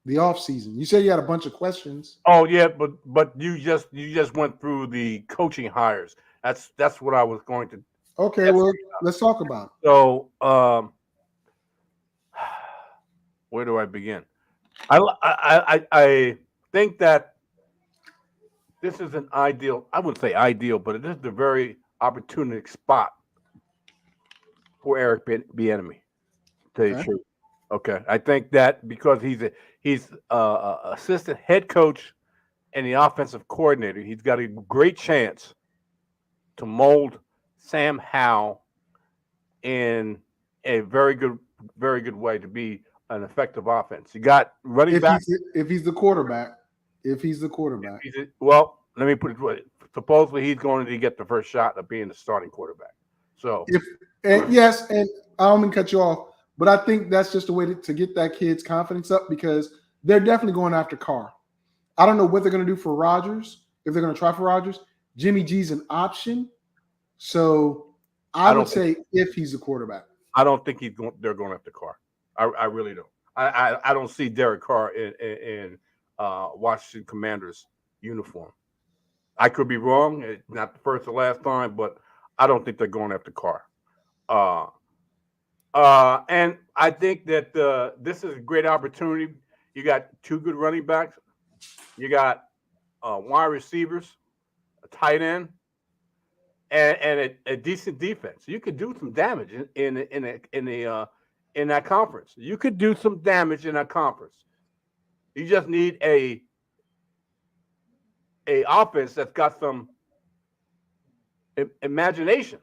Speaker 1: the offseason. You said you had a bunch of questions.
Speaker 3: Oh yeah, but you just went through the coaching hires. That's what I was going to.
Speaker 1: Okay, well, let's talk about it.
Speaker 3: So, where do I begin? I think that this is an ideal. I wouldn't say ideal, but it is the very opportunistic spot for Eric Bieniemy, to tell you the truth. Okay, I think that because he's assistant head coach and the offensive coordinator, he's got a great chance to mold Sam Howell in a very good way to be an effective offense. You got running back.
Speaker 1: If he's the quarterback.
Speaker 3: Well, let me put it this way. Supposedly he's going to get the first shot of being the starting quarterback. So
Speaker 1: yes, and I don't mean to cut you off, but I think that's just a way to get that kid's confidence up, because they're definitely going after Carr. I don't know what they're going to do for Rodgers, if they're going to try for Rodgers. Jimmy G's an option. So I would say if he's a quarterback.
Speaker 3: I don't think they're going after Carr. I really don't. I don't see Derek Carr in Washington Commanders uniform. I could be wrong. It's not the first or last time, but I don't think they're going after Carr. And I think that this is a great opportunity. You got two good running backs. You got wide receivers, a tight end. and a decent defense. You could do some damage in that conference. You could do some damage in that conference. You just need a offense that's got some imagination.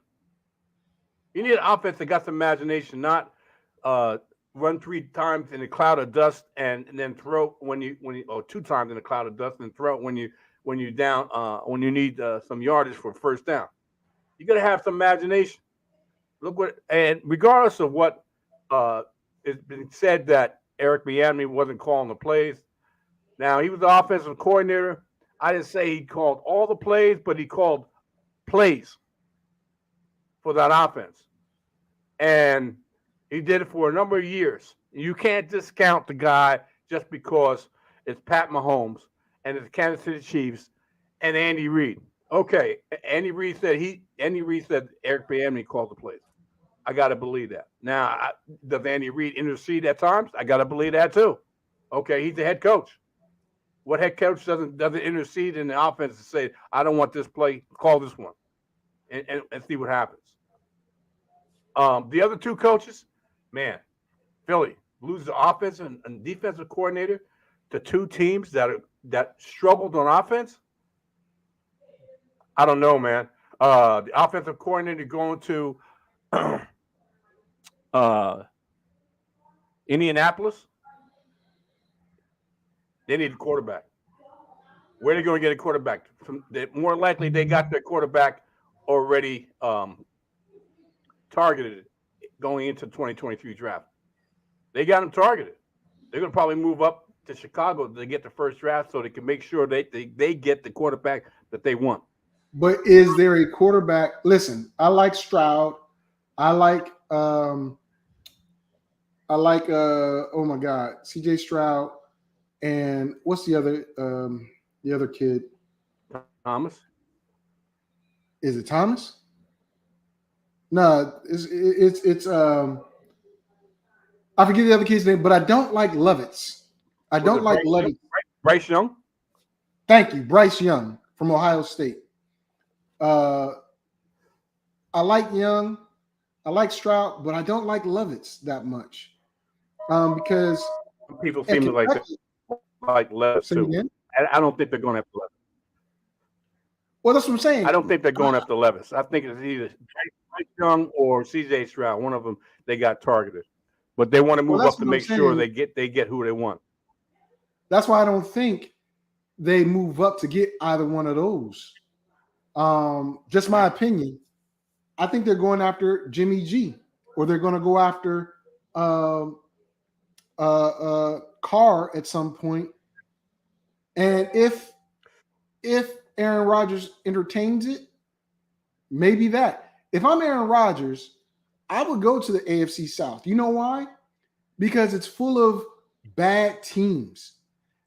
Speaker 3: You need an offense that got some imagination, not run 3 times in a cloud of dust and then throw when you or 2 times in a cloud of dust and throw it when you down when you need some yardage for first down. You got to have some imagination. Look what, and regardless of what it's been said that Eric Bieniemy wasn't calling the plays. Now he was the offensive coordinator. I didn't say he called all the plays, but he called plays for that offense. And he did it for a number of years. You can't discount the guy just because it's Pat Mahomes and it's Kansas City Chiefs and Andy Reid. Okay, Andy Reid said Eric Bieniemy called the plays. I got to believe that. Now, does Andy Reid intercede at times? I got to believe that too. Okay, he's the head coach. What head coach doesn't intercede in the offense and say, I don't want this play, call this one, and see what happens. The other 2 coaches, man, Philly loses the offensive and defensive coordinator to 2 teams that struggled on offense. I don't know, man. The offensive coordinator going to Indianapolis. They need a quarterback. Where are they going to get a quarterback? More likely, they got their quarterback already targeted going into the 2023 draft. They got him targeted. They're going to probably move up to Chicago to get the first draft so they can make sure they get the quarterback that they want.
Speaker 1: But is there a quarterback? Listen, I like Stroud. I like oh my God, CJ Stroud, and what's the other kid?
Speaker 3: Thomas.
Speaker 1: Is it Thomas? No, it's I forget the other kid's name, but I don't like Lovitz. I don't like Lovitz.
Speaker 3: Bryce Young.
Speaker 1: Thank you, Bryce Young from Ohio State. I like Young. I like Stroud, but I don't like Lovitz that much because
Speaker 3: people seem to like Levis too. I don't think they're going after Levis.
Speaker 1: Well, that's what I'm saying.
Speaker 3: I don't think they're going after Levis. I think it's either Bryce Young or CJ Stroud. One of them they got targeted, but they want to move up to make sure they get who they want.
Speaker 1: That's why I don't think they move up to get either one of those. Just my opinion. I think they're going after Jimmy G, or they're going to go after Carr at some point. And if Aaron Rodgers entertains it, maybe that. If I'm Aaron Rodgers, I would go to the AFC South. You know why? Because it's full of bad teams.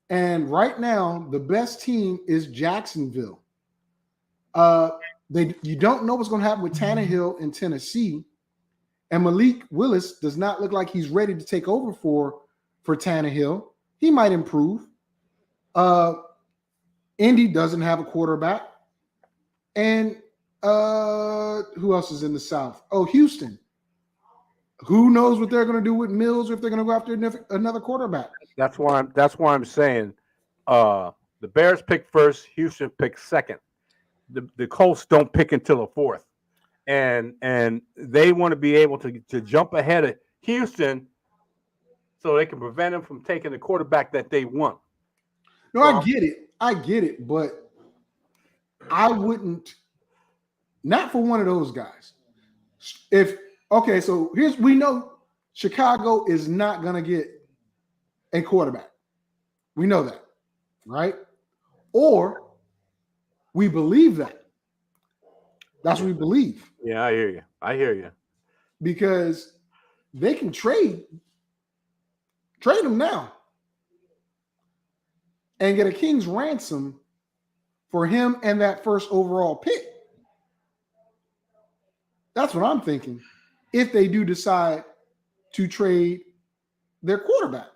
Speaker 1: And right now, the best team is Jacksonville. You don't know what's going to happen with Tannehill in Tennessee, and Malik Willis does not look like he's ready to take over for Tannehill. He might improve. Indy doesn't have a quarterback, and who else is in the South? Oh, Houston. Who knows what they're going to do with Mills, or if they're going to go after another quarterback?
Speaker 3: That's why I'm saying the Bears pick first, Houston picks second. The Colts don't pick until the 4th, and they want to be able to jump ahead of Houston so they can prevent them from taking the quarterback that they want.
Speaker 1: No, I get it, but I wouldn't, not for one of those guys. So we know Chicago is not going to get a quarterback. We know that, right? Or we believe that. That's what we believe.
Speaker 3: Yeah, I hear you.
Speaker 1: Because they can trade them now and get a king's ransom for him and that first overall pick. That's what I'm thinking. If they do decide to trade their quarterback.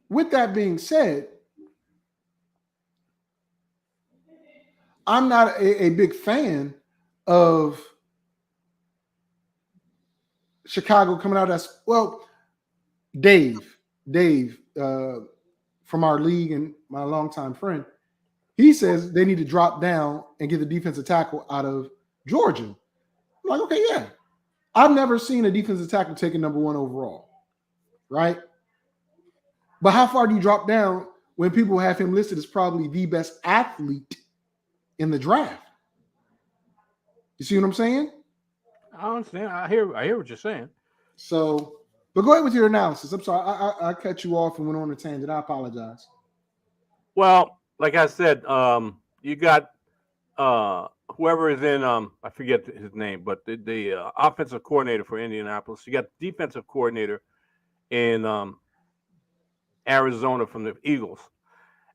Speaker 1: With that being said, I'm not a big fan of Chicago coming out as well. Dave, from our league and my longtime friend, he says they need to drop down and get the defensive tackle out of Georgia. I'm like, okay, yeah. I've never seen a defensive tackle taken number 1 overall, right? But how far do you drop down when people have him listed as probably the best athlete in the draft? You see what I'm saying?
Speaker 3: I understand. I hear what you're saying.
Speaker 1: So, but go ahead with your analysis. I'm sorry, I cut you off and went on a tangent. I apologize.
Speaker 3: Well, like I said, you got whoever is in I forget his name, but the offensive coordinator for Indianapolis. You got the defensive coordinator in Arizona from the Eagles,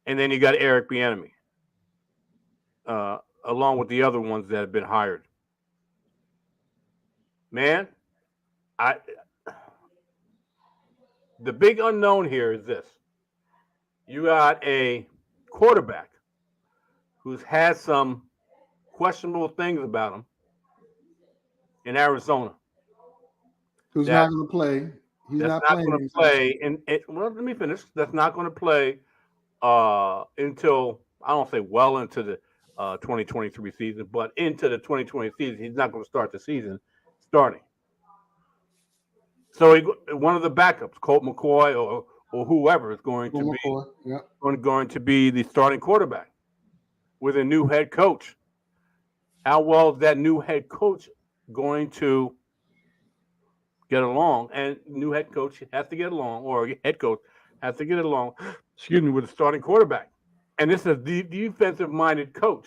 Speaker 3: and then you got Eric Bieniemy, along with the other ones that have been hired. Man, the big unknown here is this: you got a quarterback who's had some questionable things about him in Arizona.
Speaker 1: Who's not going to play? He's
Speaker 3: not going to play. And well, let me finish. That's not going to play until I don't say well into the 2023 season, but into the 2020 season. He's not going to start the season starting. So one of the backups, Colt McCoy or whoever, is going to be the starting quarterback with a new head coach. How well is that new head coach going to get along? And new head coach has to get along, or head coach has to get along, with the starting quarterback. And this is the defensive-minded coach,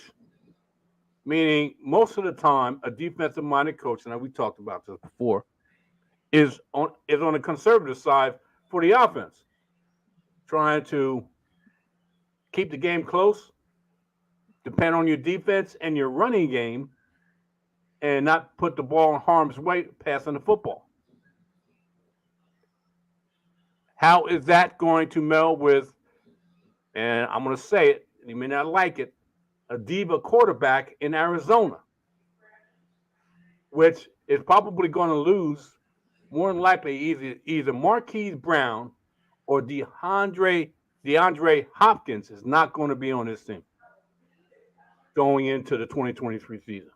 Speaker 3: meaning most of the time a defensive-minded coach, and we talked about this before, is on the conservative side for the offense, trying to keep the game close, depend on your defense and your running game, and not put the ball in harm's way passing the football. How is that going to meld with, and I'm going to say it, you may not like it, a diva quarterback in Arizona, which is probably going to lose more than likely either Marquise Brown or DeAndre Hopkins is not going to be on this team going into the 2023 season.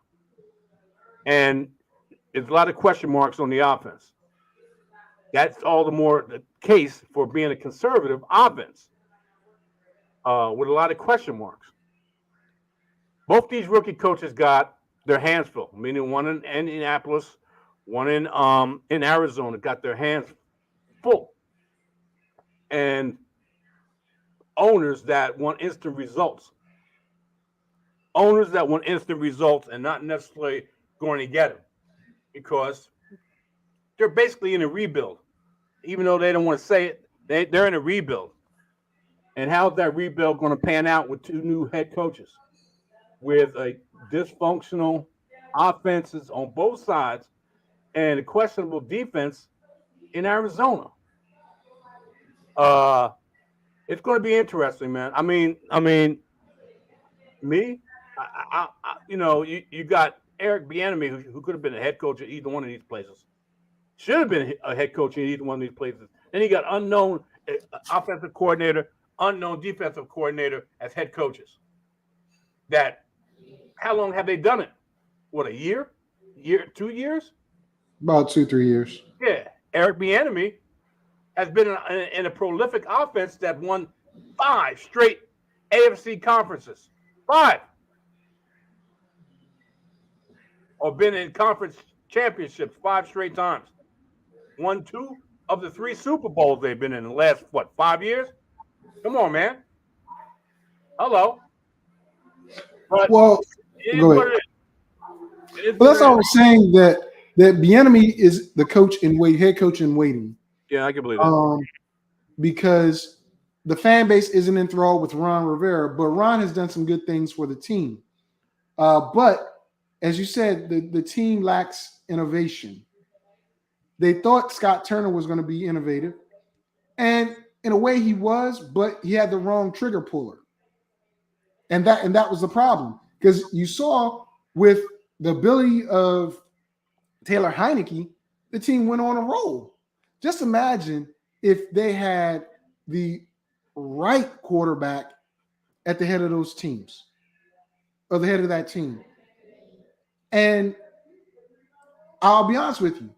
Speaker 3: And there's a lot of question marks on the offense. That's all the more the case for being a conservative offense with a lot of question marks. Both these rookie coaches got their hands full, meaning one in Indianapolis, one in Arizona, got their hands full. And owners that want instant results. Owners that want instant results and not necessarily going to get them because they're basically in a rebuild. Even though they don't want to say it, they're in a rebuild. And how's that rebuild going to pan out with 2 new head coaches with a dysfunctional offenses on both sides and a questionable defense in Arizona? It's going to be interesting, man. I mean, me, you got Eric Bieniemy, who could have been a head coach at either one of these places. Should have been a head coach in either one of these places. Then you got unknown offensive coordinator, unknown defensive coordinator as head coaches. How long have they done it? What, a year? 2 years?
Speaker 1: About 2-3 years.
Speaker 3: Yeah. Eric Bieniemy has been in a prolific offense that won 5 straight AFC conferences. 5. Or been in conference championships 5 straight times. Won 2 of the 3 Super Bowls they've been in the last, 5 years? Come on, man. Hello. But
Speaker 1: well, go ahead. Well, that's all I was saying, that Bieniemy is the head coach in waiting.
Speaker 3: Yeah, I can believe that.
Speaker 1: Because the fan base isn't enthralled with Ron Rivera, but Ron has done some good things for the team. But as you said, the team lacks innovation. They thought Scott Turner was going to be innovative, and in a way he was, but he had the wrong trigger puller. And that was the problem. Because you saw with the ability of Taylor Heineke, the team went on a roll. Just imagine if they had the right quarterback at the head of those teams, or the head of that team. And I'll be honest with you,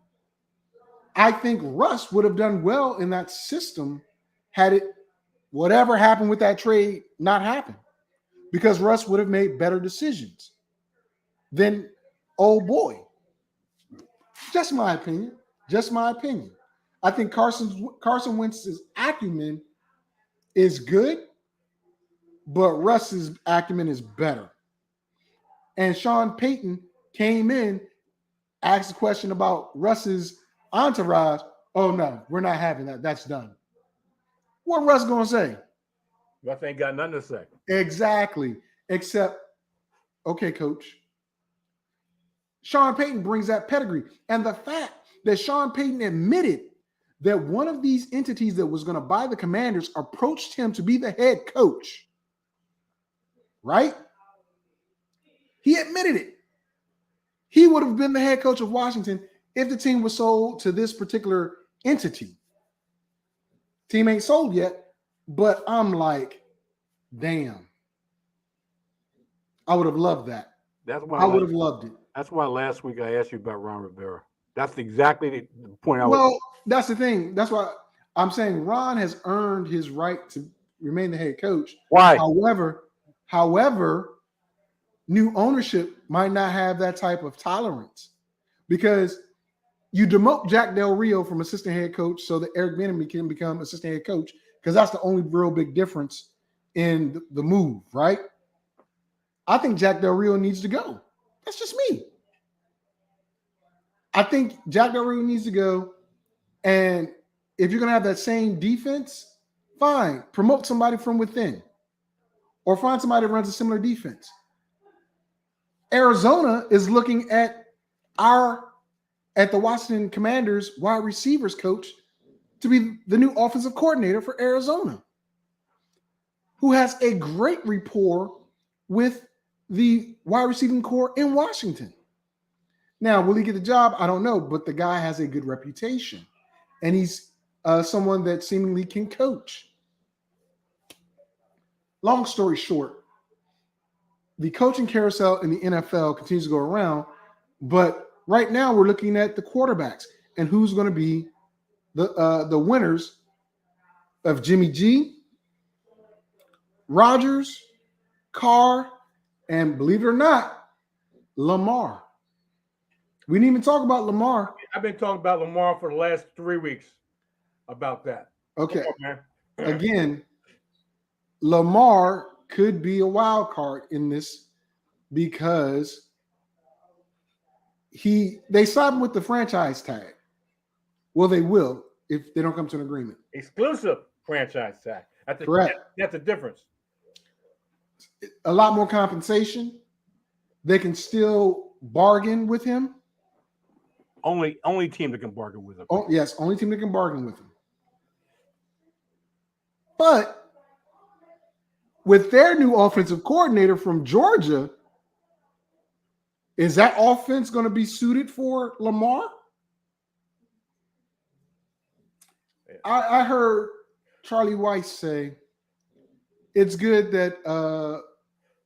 Speaker 1: I think Russ would have done well in that system had it, whatever happened with that trade, not happened. Because Russ would have made better decisions than old boy. Just my opinion. Just my opinion. I think Carson Wentz's acumen is good, but Russ's acumen is better. And Sean Payton came in, asked a question about Russ's entourage. Oh, no, we're not having that. That's done. What Russ going to say?
Speaker 3: Russ ain't got nothing to say.
Speaker 1: Exactly. Except, okay, coach. Sean Payton brings that pedigree. And the fact that Sean Payton admitted that one of these entities that was going to buy the Commanders approached him to be the head coach, right? He admitted it. He would have been the head coach of Washington if the team was sold to this particular entity. Team ain't sold yet, but I'm like, damn. I would have loved that.
Speaker 3: That's why
Speaker 1: I would have loved it.
Speaker 3: That's why last week I asked you about Ron Rivera. That's exactly the point I was.
Speaker 1: Well, that's the thing. That's why I'm saying Ron has earned his right to remain the head coach.
Speaker 3: Why?
Speaker 1: However, new ownership might not have that type of tolerance, because you demote Jack Del Rio from assistant head coach so that Eric Bieniemy can become assistant head coach, because that's the only real big difference in the move, right? I think Jack Del Rio needs to go. That's just me. I think Jack Del Rio needs to go. And if you're going to have that same defense, fine. Promote somebody from within. Or find somebody that runs a similar defense. Arizona is looking at the Washington Commanders wide receivers coach to be the new offensive coordinator for Arizona, who has a great rapport with the wide receiving core in Washington. Now, will he get the job? I don't know, but the guy has a good reputation, and he's someone that seemingly can coach. Long story short, the coaching carousel in the NFL continues to go around, but right now we're looking at the quarterbacks and who's going to be the winners of Jimmy G, Rodgers, Carr, and believe it or not, Lamar. We didn't even talk about Lamar.
Speaker 3: I've been talking about Lamar for the last 3 weeks about that.
Speaker 1: Okay.
Speaker 3: Man.
Speaker 1: Again, Lamar could be a wild card in this because they signed him with the franchise tag. Well, they will if they don't come to an agreement.
Speaker 3: Exclusive franchise tag.
Speaker 1: Correct.
Speaker 3: That's the difference.
Speaker 1: A lot more compensation. They can still bargain with him.
Speaker 3: Only team that can bargain with him.
Speaker 1: Oh, yes, only team that can bargain with him. But with their new offensive coordinator from Georgia, is that offense going to be suited for Lamar?
Speaker 3: Yeah.
Speaker 1: I heard Charlie Weiss say it's good that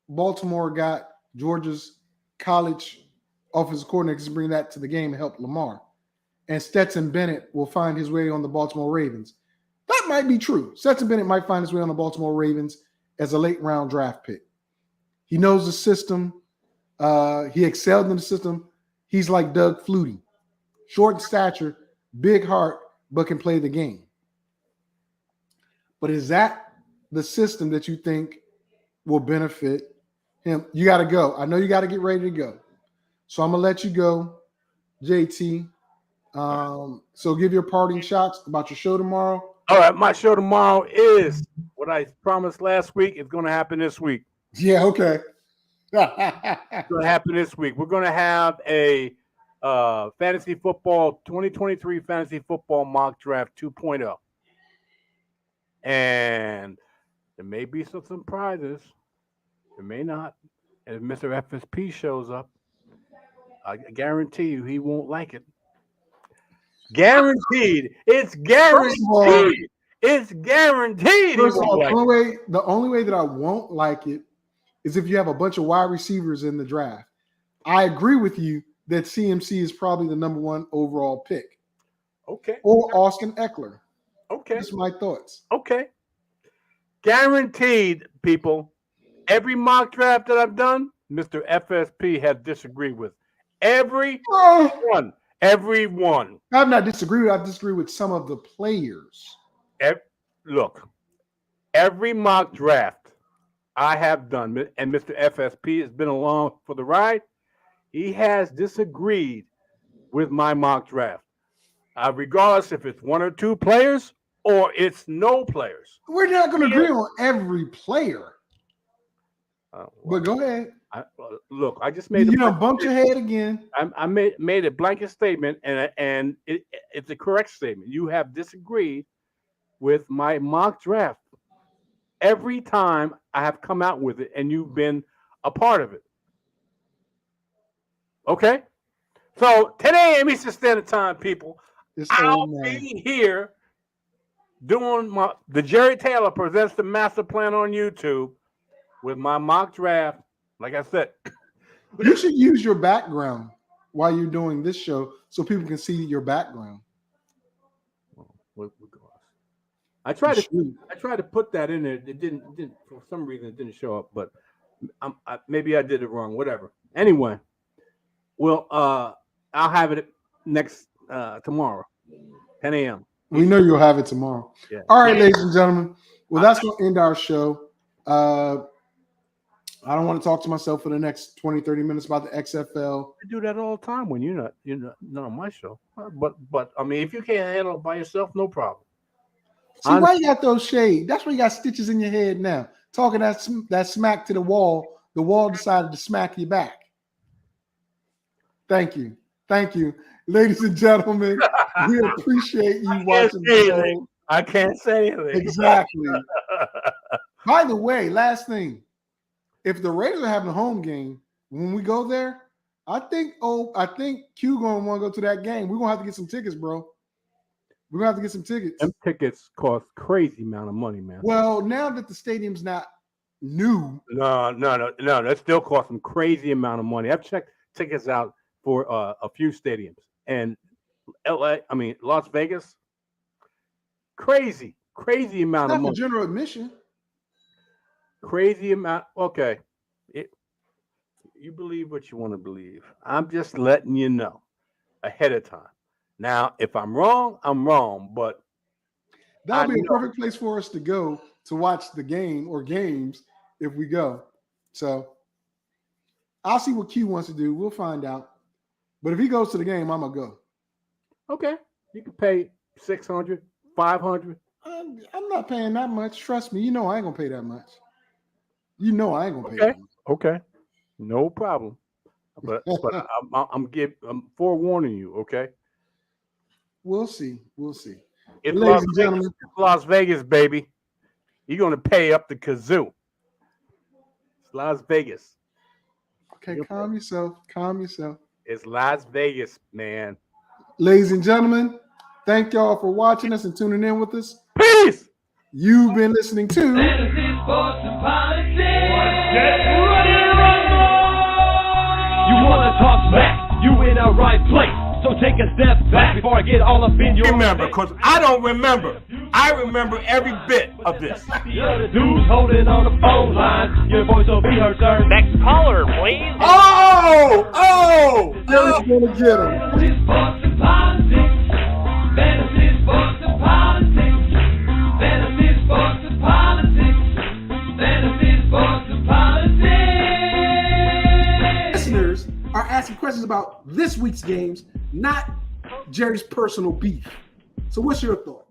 Speaker 1: Baltimore got Georgia's college offensive coordinator to bring that to the game and help Lamar. And Stetson Bennett will find his way on the Baltimore Ravens. That might be true. Stetson Bennett might find his way on the Baltimore Ravens as a late round draft pick. He knows the system. He excelled in the system. He's like Doug Flutie. Short in stature, big heart, but can play the game. But is that the system that you think will benefit him? You got to go. I know you got to get ready to go. So I'm going to let you go, JT. So give your parting shots about your show tomorrow.
Speaker 3: All right, my show tomorrow is what I promised last week. It's going to happen this week.
Speaker 1: Yeah, okay.
Speaker 3: It's going to happen this week. We're going to have a fantasy football 2023 fantasy football mock draft 2.0. And there may be some surprises. There may not. if Mr. FSP shows up, I guarantee you he won't like it. Guaranteed. It's
Speaker 1: First of all,
Speaker 3: guaranteed. It's guaranteed.
Speaker 1: first of all, the only way that I won't like it is if you have a bunch of wide receivers in the draft. I agree with you that CMC is probably the number 1 overall pick.
Speaker 3: Okay.
Speaker 1: Or Austin Eckler.
Speaker 3: Okay.
Speaker 1: That's my thoughts.
Speaker 3: Okay. Guaranteed, people. Every mock draft that I've done, Mr. FSP has disagreed with. Every one. Every one.
Speaker 1: I've not disagreed. I disagree with some of the players.
Speaker 3: Look, every mock draft I have done, and Mr. FSP has been along for the ride, he has disagreed with my mock draft. Regardless if it's 1 or 2 players or it's no players.
Speaker 1: We're not going to agree on every player. But go ahead.
Speaker 3: Look, I just made
Speaker 1: bumped your head again.
Speaker 3: I made a blanket statement, and it's a correct statement. You have disagreed with my mock draft every time I have come out with it, and you've been a part of it. Okay? So 10 a.m. Eastern Standard Time, people. I'll be here doing the Jerry Taylor Presents the Master Plan on YouTube with my mock draft. Like I said,
Speaker 1: you should use your background while you're doing this show so people can see your background.
Speaker 3: I tried to put that in there. It didn't for some reason it didn't show up, but maybe I did it wrong. Whatever. Anyway, well, I'll have it next tomorrow, 10 a.m.
Speaker 1: We know you'll have it tomorrow.
Speaker 3: Yeah.
Speaker 1: All right, ladies and gentlemen. Well, that's going to end our show. I don't want to talk to myself for the next 20, 30 minutes about the XFL.
Speaker 3: I do that all the time when you're not on my show. But I mean, if you can't handle it by yourself, no problem.
Speaker 1: See, why you got those shades? That's why you got stitches in your head now. Talking that smack to the wall. The wall decided to smack you back. Thank you. Thank you. Ladies and gentlemen, we appreciate you watching the show.
Speaker 3: I can't say anything.
Speaker 1: Exactly. By the way, last thing. If the Raiders are having a home game, when we go there, I think Q gonna want to go to that game. We're gonna have to get some tickets, bro. We're gonna have to get some tickets.
Speaker 3: Them tickets cost crazy amount of money, man.
Speaker 1: Well, now that the stadium's not new.
Speaker 3: No. That still costs some crazy amount of money. I've checked tickets out for a few stadiums. And Las Vegas, crazy amount of money.
Speaker 1: Not for general admission.
Speaker 3: Crazy amount. Okay. You believe what you want to believe. I'm just letting you know ahead of time. Now, if I'm wrong, I'm wrong. But
Speaker 1: that would be a perfect place for us to go to watch the game or games if we go. So I'll see what Q wants to do. We'll find out. But if he goes to the game, I'm going to go.
Speaker 3: Okay. You can pay $600, $500.
Speaker 1: I'm not paying that much. Trust me. You know I ain't going to pay that much. You know I ain't going to pay that much.
Speaker 3: Okay. No problem. But I'm forewarning you, okay?
Speaker 1: We'll see.
Speaker 3: It's Las Vegas, baby. You're going to pay up the kazoo. It's Las Vegas.
Speaker 1: Okay, calm yourself.
Speaker 3: It's Las Vegas, man.
Speaker 1: Ladies and gentlemen, thank y'all for watching us and tuning in with us.
Speaker 3: Peace!
Speaker 1: You've been listening to
Speaker 2: Fantasy, sports, and politics. Get ready to rumble! You want to talk smack? You in the right place. So take a step back before I get all up in your
Speaker 3: Remember, because I don't remember. I remember every bit of this.
Speaker 2: You're the dudes holding on the phone line. Your voice will be heard, sir.
Speaker 4: Next caller, please.
Speaker 1: Jerry's gonna get him.
Speaker 2: Fantasy, sports, and politics. Fantasy, sports, and politics. Fantasy, sports, and politics. Fantasy, sports, and politics.
Speaker 1: Listeners are asking questions about this week's games, not Jerry's personal beef. So what's your thought?